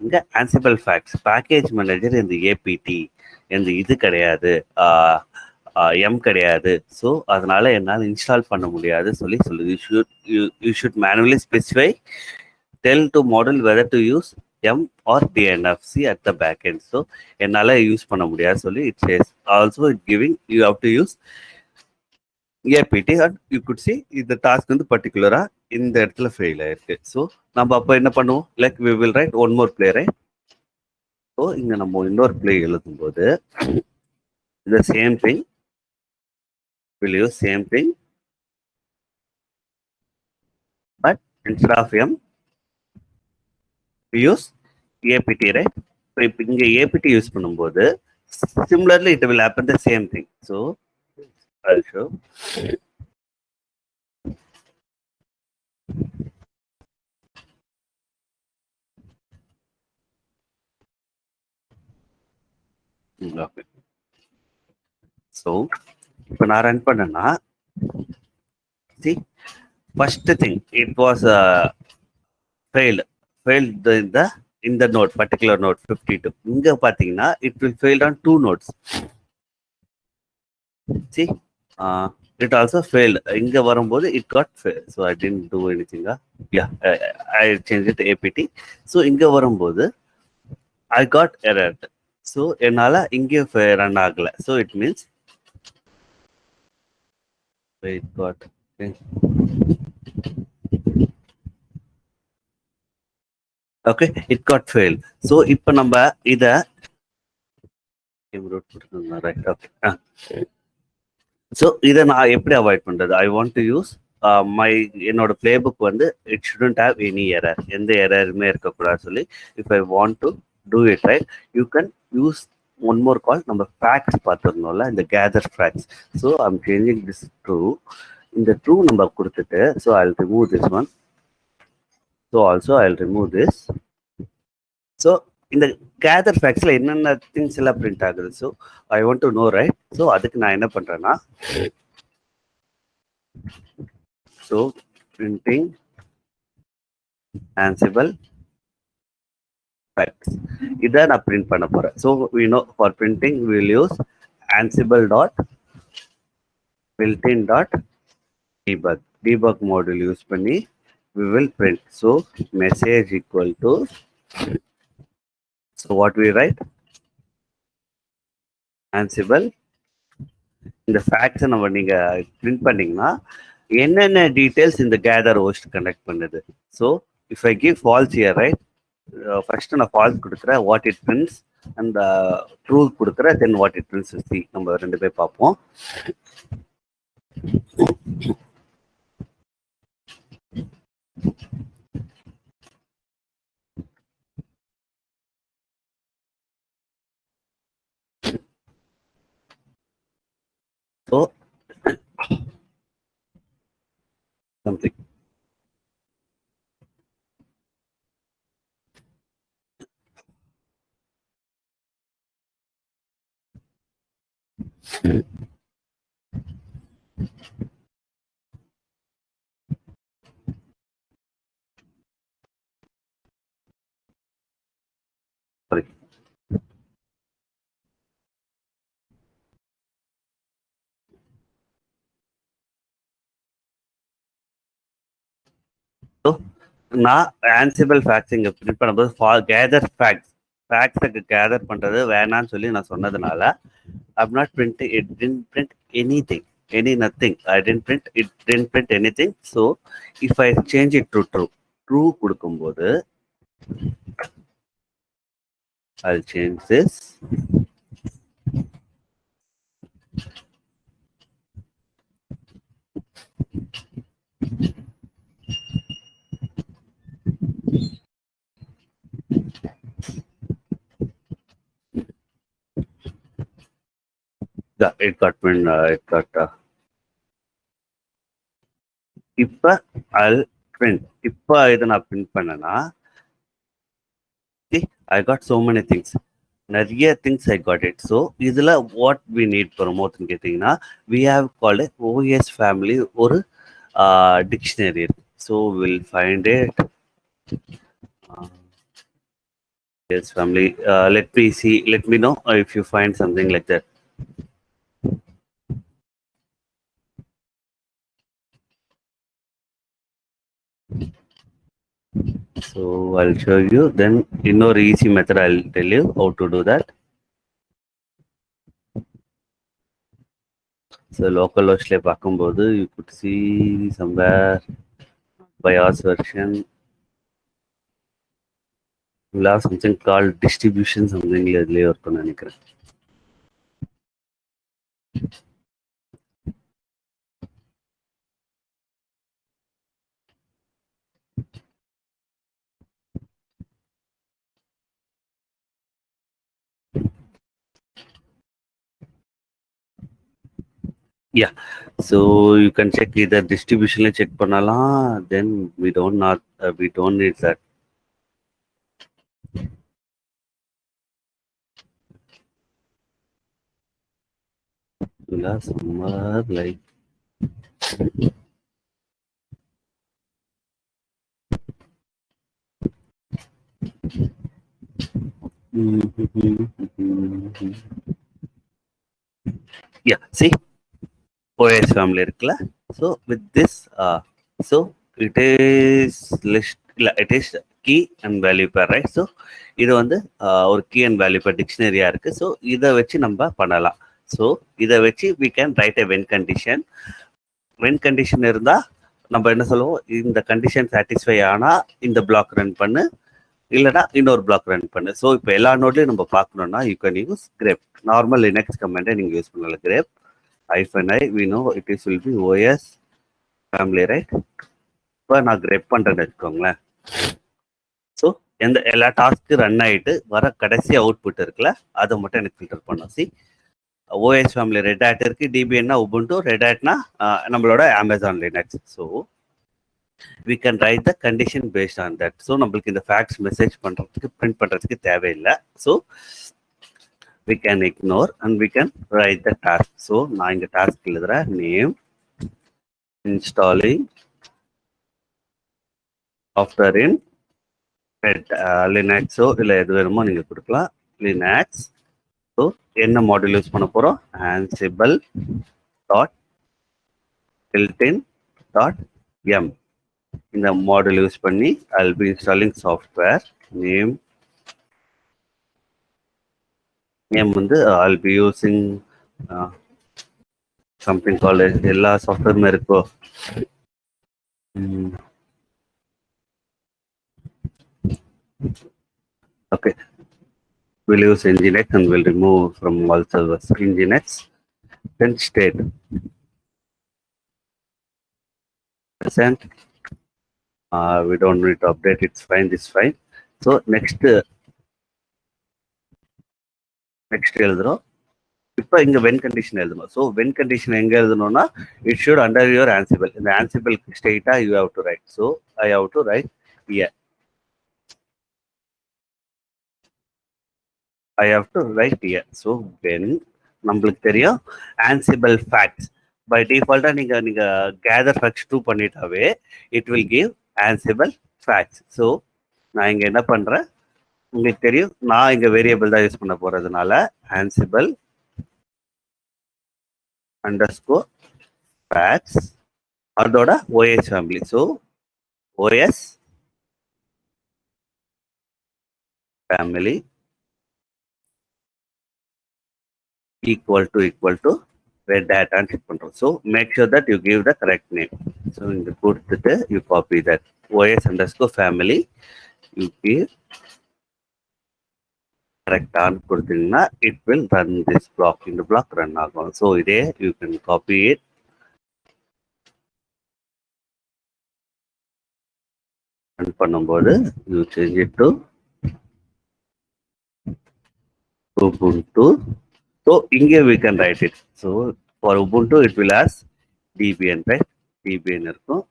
இங்க ஆன்சிபிள் ஃபேக்ட்ஸ் பேக்கேஜ் மேனேஜர் இந்த ஏபிடி இந்த இது கிடையாது, எம் கிடையாது. ஸோ அதனால என்னால் இன்ஸ்டால் பண்ண முடியாது சொல்லி சொல்லுது. You should manually specify tell to model whether to use yum or DNF at the back end. So என்னால் யூஸ் பண்ண முடியாது சொல்லி it says. Also it giving you have to use APT and you could see இந்த டாஸ்க் வந்து பர்டிகுலராக இந்த இடத்துல ஃபெயில் ஆயிருக்கு. ஸோ நம்ம அப்போ என்ன பண்ணுவோம், like we will write one more play, right? So இங்கே நம்ம இன்னொரு பிளே எழுதும்போது இந்த same thing will use same thing but instead of yum use apt, right? இப்போ இங்கே ஏபிடி யூஸ் பண்ணும்போது similarly it will happen the same thing. So I'll show. Okay. So இப்போ நான் ரன் பண்ணேன்னா see first thing it was failed in the node particular node 52. இங்க பாத்தீங்கன்னா it will failed on 2 nodes. See it also failed. இங்க வரும்போது it got failed. So I didn't do anything. Yeah, I changed it to apt. So இங்க வரும்போது I got error. So என்னால இங்கே run ஆகல. So it means it got okay, it got failed. So இப்போ நம்ம இத right? Okay. ஸோ இதை நான் எப்படி அவாய்ட் பண்றது? ஐ வாண்ட் டு யூஸ் என்னோட பிளே புக் வந்து it shouldn't have any error, எந்த எரருமே இருக்கக்கூடாது சொல்லி if I want to do it right you can use one more call. நம்ம ஃபேக்ட்ஸ் பார்த்துருந்தோம்ல, இந்த gather facts. So I'm changing this true. இந்த ட்ரூ நம்ம கொடுத்துட்டு so I will remove this one. So also I will remove this. So இந்த gather ஃபேக்ட்ஸ்ல என்னென்ன things எல்லாம் பிரிண்ட் ஆகுது? So I want to know, right? So அதுக்கு நான் என்ன பண்றேன்னா ஸோ பிரிண்டிங் ஆன்சிபிள் ஃபேக்ட்ஸ் இதை நான் பிரிண்ட் பண்ண போறேன். So we know for printing will use ansible dot built-in dot debug module use பண்ணி we will print. So message equal to, so what we write, ansible. இந்த ஃபேக்ட்ஸை நம்ம நீங்க print பண்ணீங்கன்னா என்னென்ன டீடைல்ஸ் இந்த கேதர் ஹோஸ்ட் கனெக்ட் பண்ணுது. So if I give false here right, first நான் false கொடுக்குறேன், வாட் இட் பிரிண்ட்ஸ், அந்த ட்ரூ கொடுக்குறேன், then what it prints see. நம்ம ரெண்டு பேர் பார்ப்போம். So something. Sorry. So நான் ஆன்சிபிள் ஃபேக்ட்ஸ் இங்கே பிரிண்ட் பண்ணும்போது கேதர் ஃபேக்ட்ஸுக்கு கேதர் பண்ணுறது வேணான்னு சொல்லி நான் சொன்னதுனால I'm not printing, it didn't print anything, nothing. I didn't print, it didn't print anything. So if I change it to true கொடுக்கும்போது I'll change this. Yeah, it got print, இப்ப I'll print. இப்ப இதை நான் print பண்ணனா, see, I got so many things. நிறைய things I got it. So இதுல what we need promote கேட்டீங்கன்னா, we have called it OS family ஒரு dictionary. So we'll find it. OS family. Let me see. Let me know if you find something like that. So I'll show you. Then in our easy method, I'll tell you how to do that. So local host பார்க்கும்போது you could see somewhere BIOS version. We'll have something called distribution, something இதுலயே இருக்கும்னு நினைக்கிறேன். Yeah, so you can check either distribution check பண்ணலாம், then we don't need that. Somewhere like yeah, see, OS family இருக்குல்ல. So with this, so it is list, it is key and value pair, right? So இது வந்து ஒரு key and value pair டிக்ஷனரியா இருக்கு. So இதை வச்சு நம்ம பண்ணலாம். So இதை வச்சு we can write a when condition. when condition இருந்தா நம்ம என்ன சொல்லுவோம், இந்த கண்டிஷன் சாட்டிஸ்ஃபை ஆனா இந்த பிளாக் ரன் பண்ணு, இல்லைனா இன்னொரு பிளாக் ரன் பண்ணு. ஸோ இப்போ எல்லா நோட்லையும் நம்ம பார்க்கணும்னா you can use grep. Normal Linux கமெண்டை நீங்கள் யூஸ் பண்ணல. grep -i, we know it is will be OS family, right? இப்போ நான் grep பண்ணுறேன்னு வச்சுக்கோங்களேன். ஸோ எல்லா டாஸ்க்கு ரன் ஆகிட்டு வர கடைசி அவுட்புட் இருக்குல்ல, அதை மட்டும் எனக்கு ஃபில்டர் பண்ணும். See, OS family Red Hat இருக்கு, டிபிஎன்னா உபுண்டு, ரெட் ஹேட்னா நம்மளோட Amazon Linux. So we can write the condition based on that. So நம்மளுக்கு இந்த ஃபேக்ட்ஸ் மெசேஜ் பண்ணுறதுக்கு பிரிண்ட் பண்ணுறதுக்கு தேவையில்லை. So we can ignore and we can write the task. So நான் இங்கே டாஸ்க் எழுதுறேன், நேம் installing சாஃப்ட்வேர் இன் லினக்ஸோ இல்லை எது வேணுமோ நீங்கள் கொடுக்கலாம். லினக்ஸ் ஸோ என்ன மாடியூல் யூஸ் பண்ண போகிறோம்? Ansible dot built-in dot M. இந்த மாடியூல் யூஸ் பண்ணி I'll be installing software. Name வந்து I'll be using something called எல்லா சாஃப்ட்வேருமே இருக்கோ. Okay, we'll use Nginx and we'll remove from all servers Nginx. Then state present. We don't need to update. It's fine. It's fine. So next எழுதுறோம். இப்போ இங்க when condition எழுதணும். So when condition எங்க எழுதணும்னா it should under your Ansible. இந்த Ansible state you have to write. So I have to write here. I have to write here. So when நம்மளுக்கு தெரியும் Ansible facts. By default நீங்க gather facts 2 பண்ணிட்டாவே it will give Ansible facts. So நான் இங்க என்ன பண்றேன், உங்களுக்கு தெரியும் நான் இங்க வேரியபிள் தான் யூஸ் பண்ண போறதுனால Ansible underscore facts அதோட OS family. So OS family equal to red hat and check control. So make sure that you give the correct name. So in the கொடுத்துட்டு you copy that OS underscore family, you give correct on கொடுத்தீங்கன்னா it will run this block. இந்த block run ஆகும். So இதே you can copy it run பண்ணும்போது you change it to Ubuntu. So இங்கே we can write it. So for Ubuntu it will ask dbn, right? dbn இருக்கும்.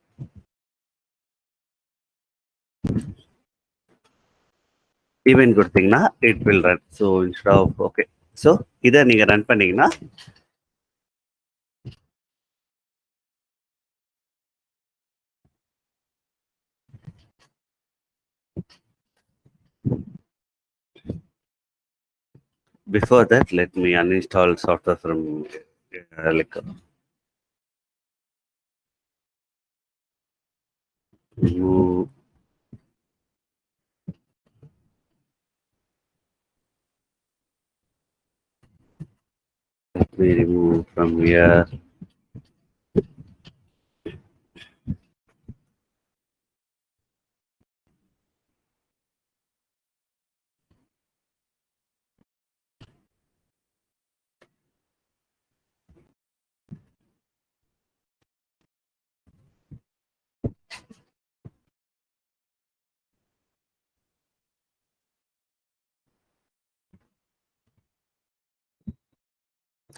dbn கொடுத்தீங்கன்னா it will run. So instead of okay. So இதை நீங்க run பண்ணீங்கன்னா before that let me uninstall software from like remove let me remove from here.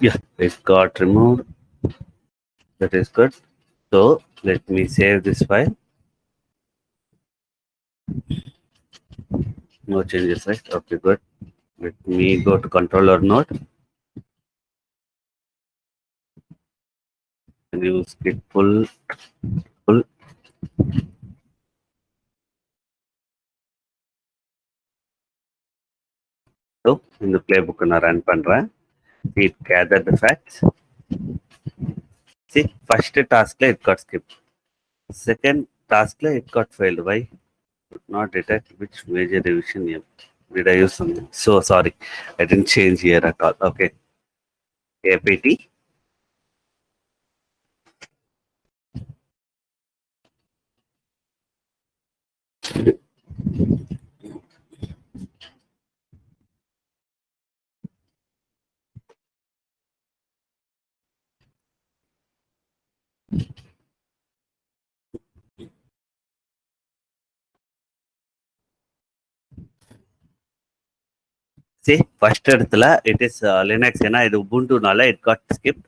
Yeah, it got removed. That is good. So let me save this file. No changes, right? Okay, good. Let me go to controller node and use git pull. So in the playbook நான் run பண்றேன். It gathered the facts. See, first task it got skipped. Second task it got failed. Why? Could not detect which major revision name. Did I use something? So sorry, I didn't change here at all. Okay. apt see first இடத்துல it is Linux ஏன்னா இது Ubuntu-னால it got skipped.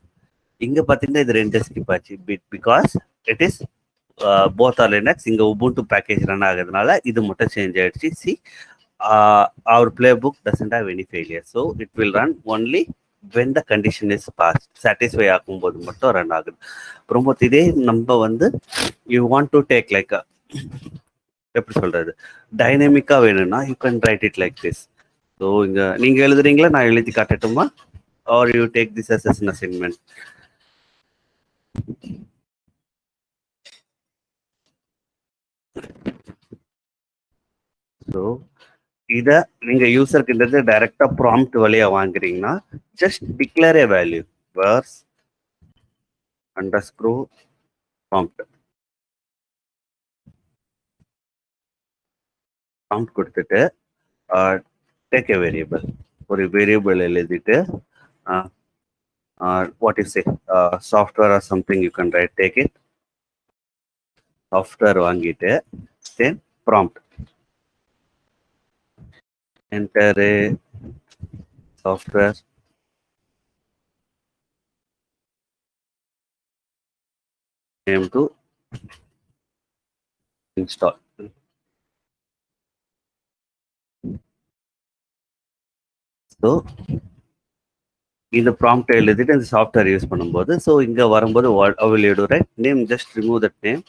இங்க பாத்தீங்கன்னா இது ரெண்டு skip ஆச்சு because it is both are Linux. இங்க Ubuntu package run ஆகுறதுனால இது மட்டும் சேஞ்ச் ஆயிடுச்சு. See, our playbook doesn't have any failure. So it will run only when the condition is passed. Satisfy ஆகும்போது மட்டும் ரன் ஆகுது. ரொம்ப இதே நம்ம வந்து you want to take like a எப்படி சொல்றது டைனமிக்கா வேணும்னா you can write it like this. So இங்க நீங்க எழுதுறீங்களா, நான் எழுதி காட்டட்டுமா, are you take this as an assignment? So இதை நீங்க யூசர்கிட்ட டைரக்டா ப்ராம்ப்ட் வழியா வாங்குறீங்கன்னா just declare a value vars underscore prompt கொடுத்துட்டு டேக் ஏ வேரியபிள், ஒரு வேரியபிள் எழுதிட்டு what is software or something you can write, take it software வாங்கிட்டு then prompt enter software name to install. So இந்த prompt எழுதிட்டு இந்த software use பண்ணும்போது so இங்கே வரும்போது will you do right name, just remove that name.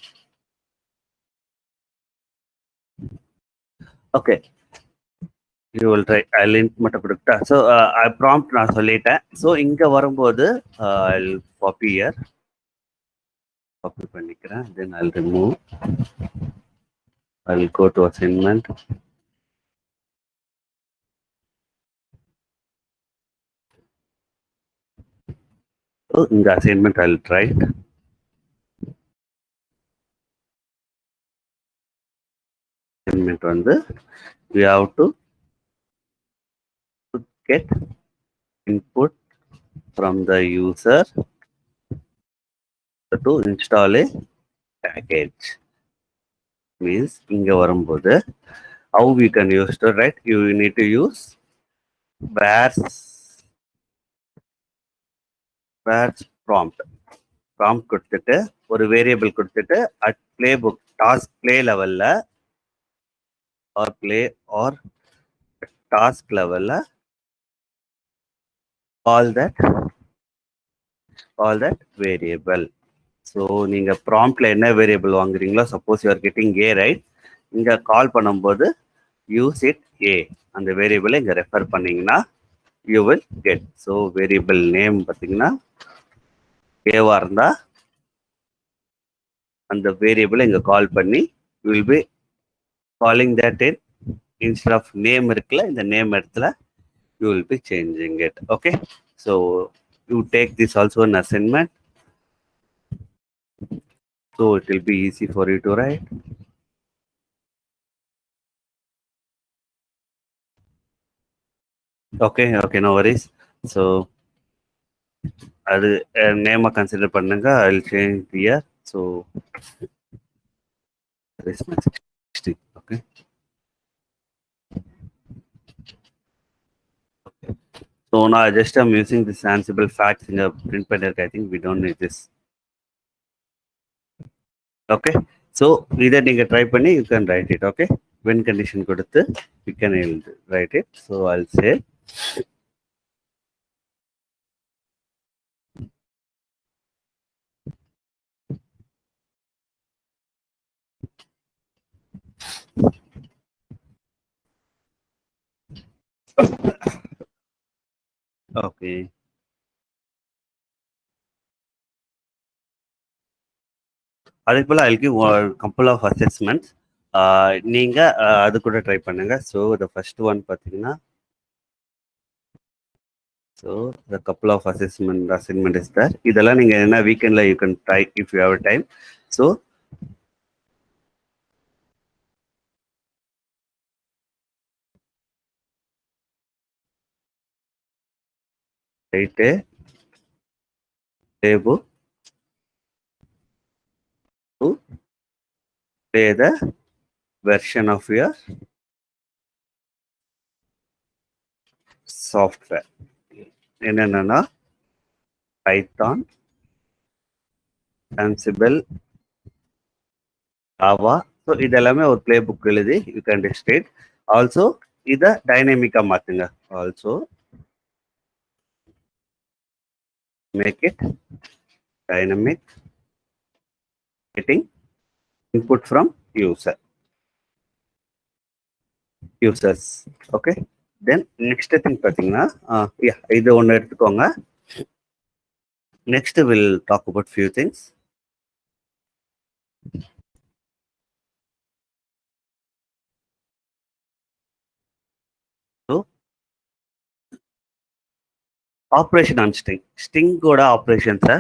Okay, you will try link மட்டும் கொடுத்தா. So prompt நான் சொல்லிட்டேன். ஸோ இங்கே வரும்போது காப்பி இயர் காப்பி பண்ணிக்கிறேன், தென் I'll remove, I'll go to assignment. So இந்த அசைன்மெண்ட் I'll write assignment வந்து we have to get input from the user to install a package. Means இங்க வரும்போது how we can use to write, you need to use where's prompt கொடுத்துட்டு ஒரு variable கொடுத்துட்டு at playbook task play லெவல்ல or play or task லெவல்ல all that variable. So நீங்க ப்ராம்ப்ட்ல என்ன வேரியபிள் வாங்குறீங்களோ, suppose you are getting a right, இங்க கால் பண்ணும்போது யூஸ் இட் ஏ, அந்த வேரியபிளை இங்க ரெஃபர் பண்ணீங்கன்னா you will get. So variable name பார்த்தீங்கன்னா ஏவா இருந்தா அந்த வேரியபிளை இங்க கால் பண்ணி you will be calling that in instead of name இருக்குல்ல, இந்த நேம் இடத்துல you will be changing it. Okay, so you take this also an assignment, so it will be easy for you to write. Okay, no worries. So அது name consider பண்ணுங்க, I will change here. So okay, so நான் just I'm using this Ansible facts இங்கே print பண்ணியிருக்கேன். I think we don't need this. Okay, so இதை நீங்கள் try பண்ணி you can write it. Okay, when condition கொடுத்து you can write it. So I will say okay. அதே போல் I give couple of assessments, நீங்கள் அது கூட ட்ரை பண்ணுங்க. ஸோ த ஃபர்ஸ்ட் ஒன் பார்த்தீங்கன்னா, so the couple of assignment is there. இதெல்லாம் நீங்கள் என்ன வீக்கெண்டில் you can try if you have time. So write a playbook to play the version of your software. என்னென்னா பைத்தான், Ansible, Java. ஸோ இதெல்லாமே ஒரு play book எழுதி you can distribute. Also இதை டைனமிக்காக மாற்றுங்க. Also make it dynamic, getting input from users. Okay, then next thing பார்த்தீங்கன்னா இது ஒன்று எடுத்துக்கோங்க. Next will talk about few things. So operation on string, ஸ்ட்ரிங்கோட ஆப்ரேஷன்ஸை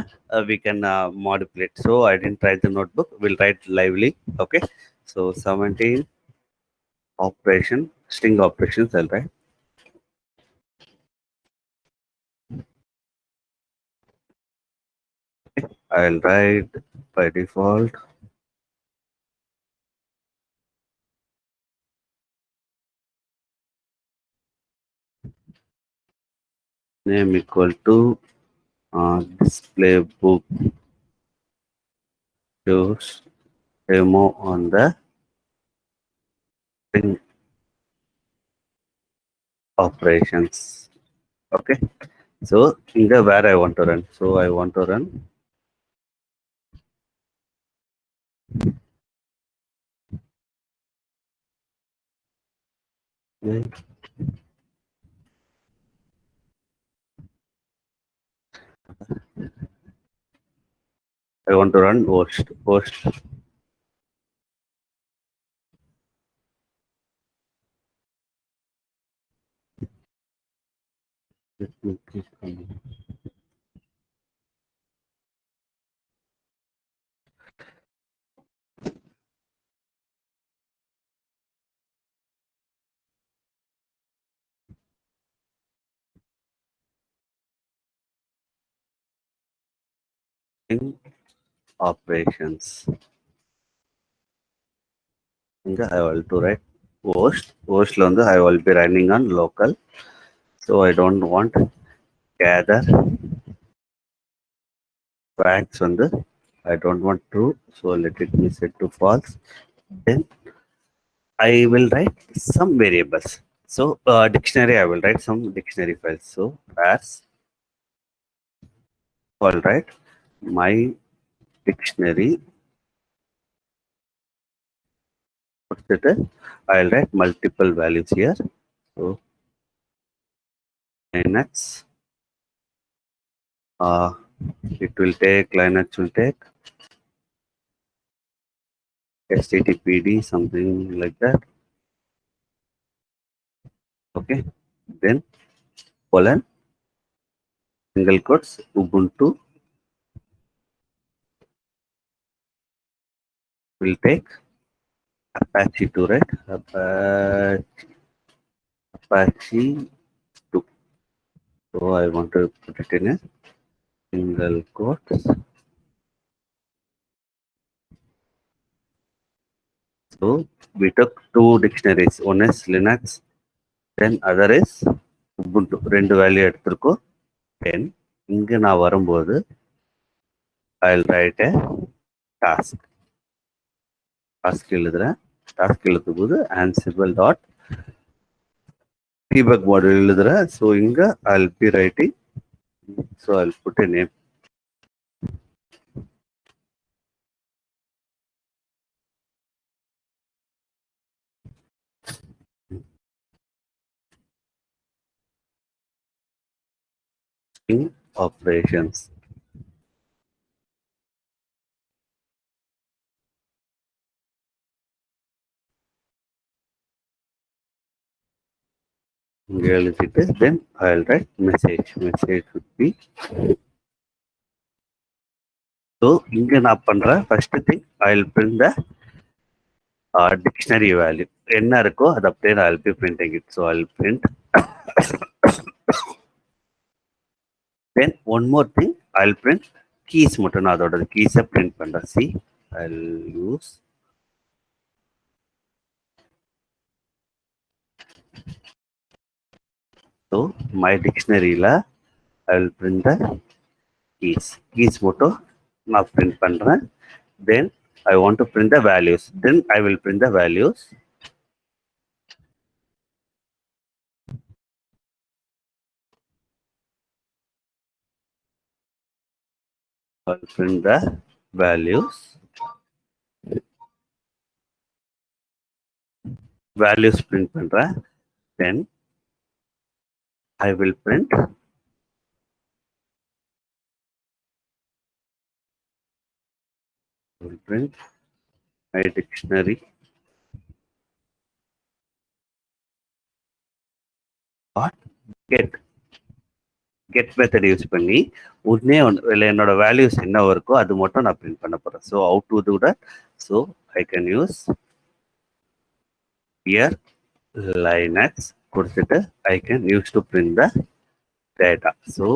we can manipulate. So I didn't write the notebook, we'll write lively. Okay, so 17 operation, string operations I'll write. I'll write by default name equal to display book shows demo on the string operations. Okay, so here where I want to run, so I want to run I want to run host. Let me click on string operations. Here I will to write host. Host I will be running on local, so I don't want gather facts I don't want true, so let it be set to false. Then I will write some variables. So dictionary, I will write some dictionary files. So as I'll write my dictionary. What's it? I'll write multiple values here. So Linux, it will take, Linux will take httpd, something like that. Okay, then colon, single quotes, Ubuntu will take Apache 2, right? Apache 2. So I want to put it in a single quotes. So we took two dictionaries. One is Linux, then other is Ubuntu. ரெண்டு value எடுத்திருக்கோம். Then இங்க நான் வரும்போது I'll write a task. Task எழுதுறேன். Task எழுதும் போது ansible dot debug module எழுதுறேன். So இங்க I'll be writing. So I'll put a name. String operations. Then I'll write message. Message would be. So இங்க நான் பண்றேன் first thing I'll print the dictionary value. என்ன இருக்கோ அது அப்படியே I'll be printing it. So I'll print. Then one more thing I'll print keys மட்டும் நான் அதோட keys print பண்றேன். See, I'll use so my dictionary la I'll print the keys. Keys மட்டும் நான் print பண்றேன். Then I want to print the values. Then I will print the values. I'll print the values. Values print பண்றேன். Then I will print my dictionary dot get get method use பண்ணி உடனே என்னோட values என்ன இருக்கோ அது மட்டும் நான் print பண்ண போறேன். So out to do that, so I can use here Linux கொடுத்துட்டு I can use to print the data. So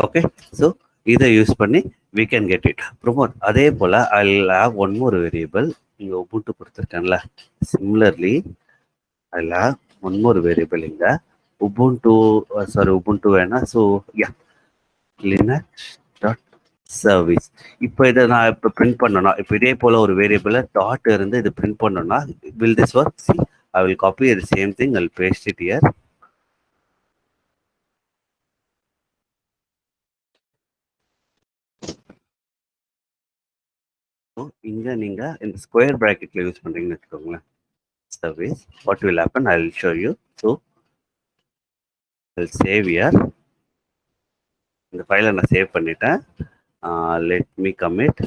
okay, so இதை யூஸ் பண்ணி we can get it. Promote அதே போல் I have one more variable. இங்கே Ubuntu கொடுத்துருக்கேன்ல, similarly I have one more variable இங்கே Ubuntu, Ubuntu வேணா. So yeah Linux dot service. இப்போ இதை நான் இப்போ பிரிண்ட் பண்ணணும். இப்போ இதே போல் ஒரு வேரியபிளை டாட் இருந்து இது பிரிண்ட் பண்ணணும்னா will this work? See, I will copy the same thing, I will paste it here. இங்கே நீங்கள் இந்த ஸ்கொயர் ப்ராக்கெட்டில் யூஸ் பண்ணுறீங்கன்னு வச்சுக்கோங்களேன், service, what will happen I will show you. So I'll save here. இந்த ஃபைலை நான் சேவ் பண்ணிட்டேன். Let me commit.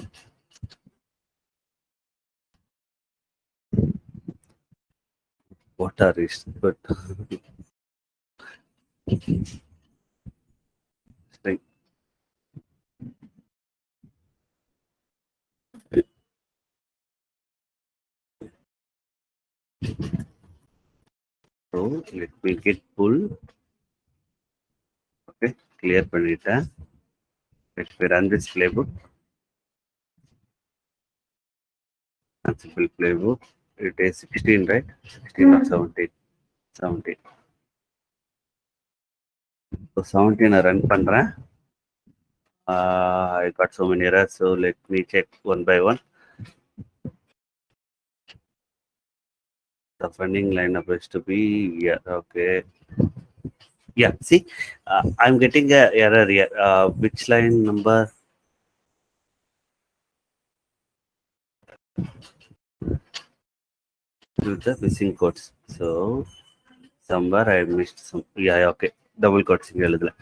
What are these? Good. String. So let me get pull. Okay, clear பண்ணிட்டேன். Let me run this playbook. Simple playbook. It is 16, right? 16 or 17? 17. So 17 I run பண்றேன். I got so many errors, so let me check one by one. The funding lineup is to be, yeah, okay. Yeah, see, I'm getting a error here. Which line number? To the missing codes. So somewhere I missed some. Yeah, okay. Double quotes இங்க எழுதல.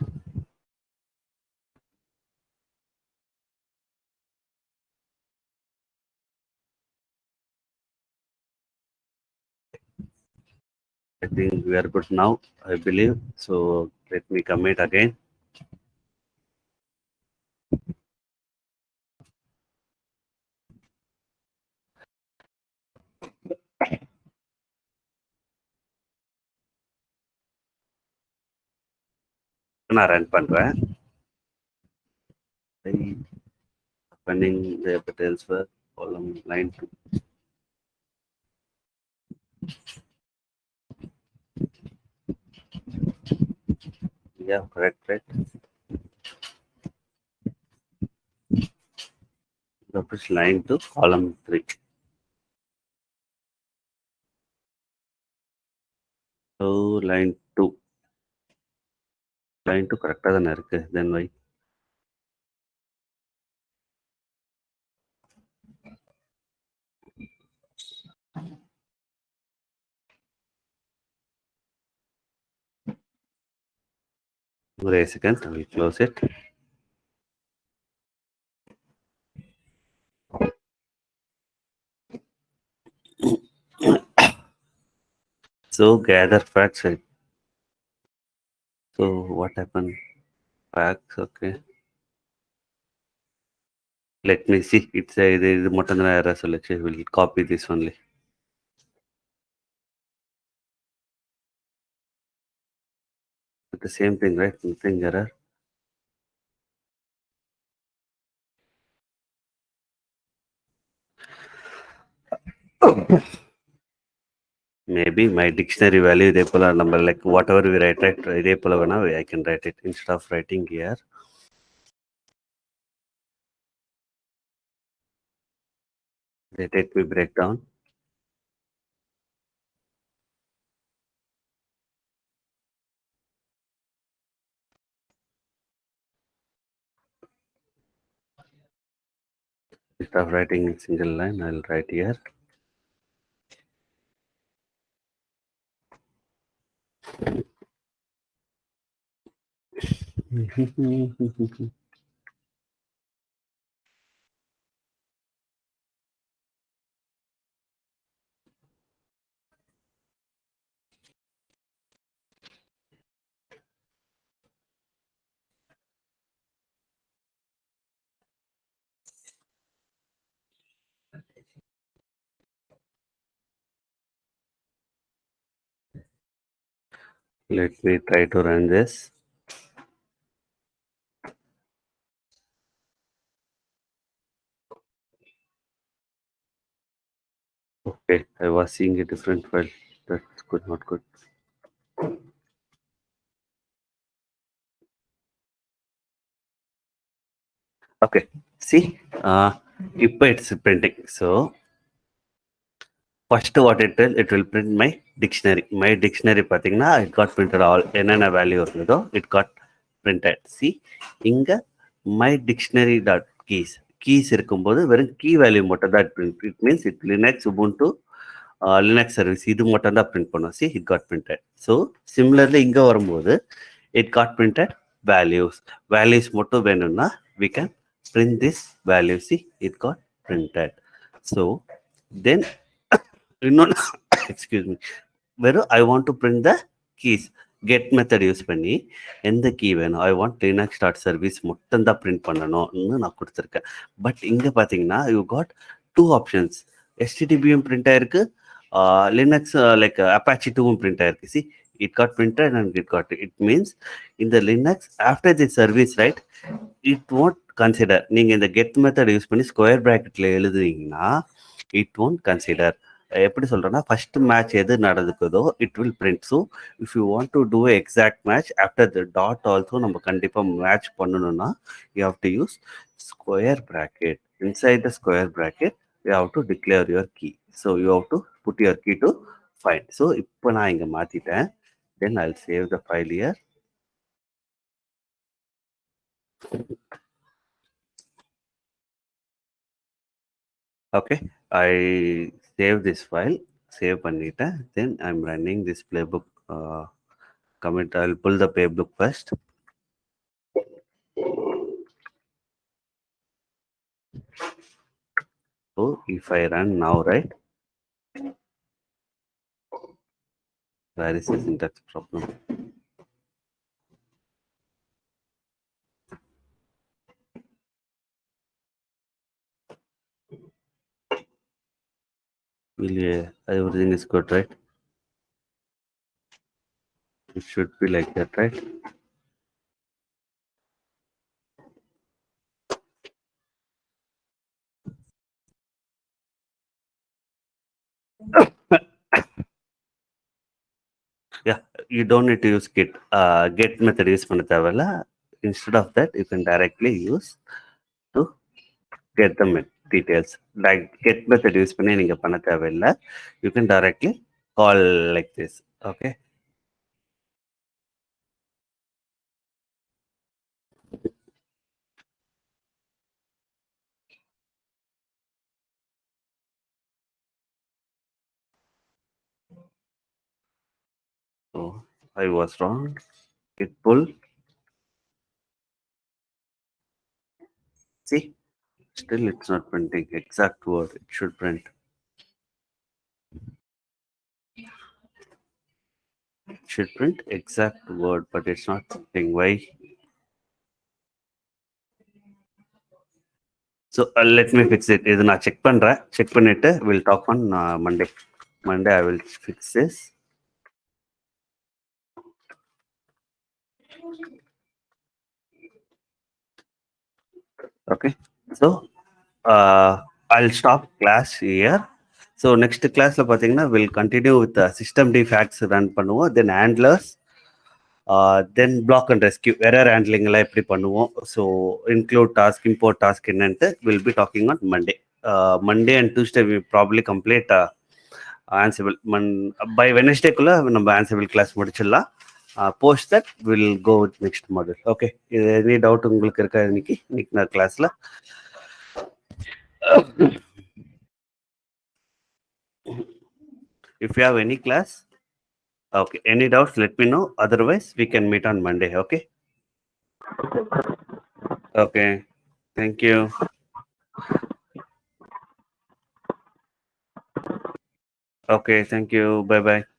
I think we are good now, I believe. So let me commit again. நான் run பண்றேன். Running the transfer column line 2. Yeah, correct, right? The push line to column 3. So line 2. Line 2 correct தானே இருக்கு. Then why? Wait a second, I will close it. So gather facts. So what happened? Facts, okay. Let me see. It's a இது மட்டும் தான் error சொல்லுச்சு. We'll copy this only. The same thing, right? Nothing error. Maybe my dictionary value இதே போல நம்ம like whatever we write, right? இதே போல வேணா I can write it instead of writing here. Let me break down. Instead of writing in single line, I'll write here. Let me try to run this. Okay, I was seeing a different file. That's good, not good. Okay, see, இப்போ it's printing. So first what it will print my dictionary. My dictionary பார்த்தீங்கன்னா it got printed all என்னென்ன value இருந்ததோ it got printed. See, இங்க my dictionary dot keys இருக்கும்போது வெறும் key value மட்டும் தான் print. It means it Linux Ubuntu Linux service இது மட்டும் தான் print பண்ணும். See, it got printed. So similarly இங்க வரும்போது it got printed values மட்டும் வேணும்னா we can print this value. See, it got printed. So then இன்னொன்று எக்ஸ்கியூஸ் மீ வெறும் I want to print the keys get method use பண்ணி எந்த key வேணும் I want Linux dot service மட்டும் தான் print பண்ணணும்னு நான் கொடுத்துருக்கேன். பட் இங்கே பார்த்தீங்கன்னா யூ காட் டூ ஆப்ஷன்ஸ். எஸ்டிடிபியும் பிரிண்ட் ஆயிருக்கு, லினக்ஸ் லைக் அப்பாச்சி 2வும் பிரிண்ட் ஆயிருக்கு. See, it got printed and it means in the Linux after the service, right, it won't consider. நீங்க இந்த get method யூஸ் பண்ணி ஸ்கொயர் பிராக்கெட்ல எழுதுறீங்கன்னா it won't consider. எப்படி சொல்றேன்னா ஃபர்ஸ்ட் மேட்ச் எது நடக்குதோ it will print. So if you want to do exact match after the dot also நம்ம கண்டிப்பாக மேட்ச் பண்ணணும்னா you have to use square bracket. Inside the square bracket you have to declare your key. So you have to put your key to find. So இப்போ நான் இங்கே மாற்றிட்டேன். Then I will save the file year. Okay, I save this file, save பண்ணிட்டேன். Then I'm running this playbook commit. I'll pull the playbook first. So if I run now, right, where is the syntax problem? Everything is good, right? It should be like that, right? Yeah, you don't need to use get method use பண்ண தேவையில்ல. Instead of that, you can directly use to get the details. Like get method use பண்ணி நீங்க பண்ண தேவையில்ல. You can directly call like this. Okay. So I was wrong. It pull. See, still it's not printing exact word. It should print. It should print exact word, but it's not printing. Why? So let me fix it. இது நான் check பண்றேன். Check பண்ணிட்டு we'll talk on Monday. Monday I will fix this. Okay. So I'll stop class here. So next class பார்த்தீங்கன்னா we'll continue with the system defects run பண்ணுவோம். Then handlers. Then block and rescue error handling எல்லாம் எப்படி பண்ணுவோம். So include task import task என்னன்ட்டு will be talking on Monday and Tuesday we probably complete Ansible. By வெனஸ்டேக்குள்ள நம்ம Ansible class முடிச்சிடலாம். Post that will go with next module. Okay, இது any doubt உங்களுக்கு இருக்கா இன்னைக்கு நான் கிளாஸ்ல? If you have any class, okay, any doubts, let me know. Otherwise, we can meet on Monday. Okay. Okay, thank you. Okay, thank you. Bye by.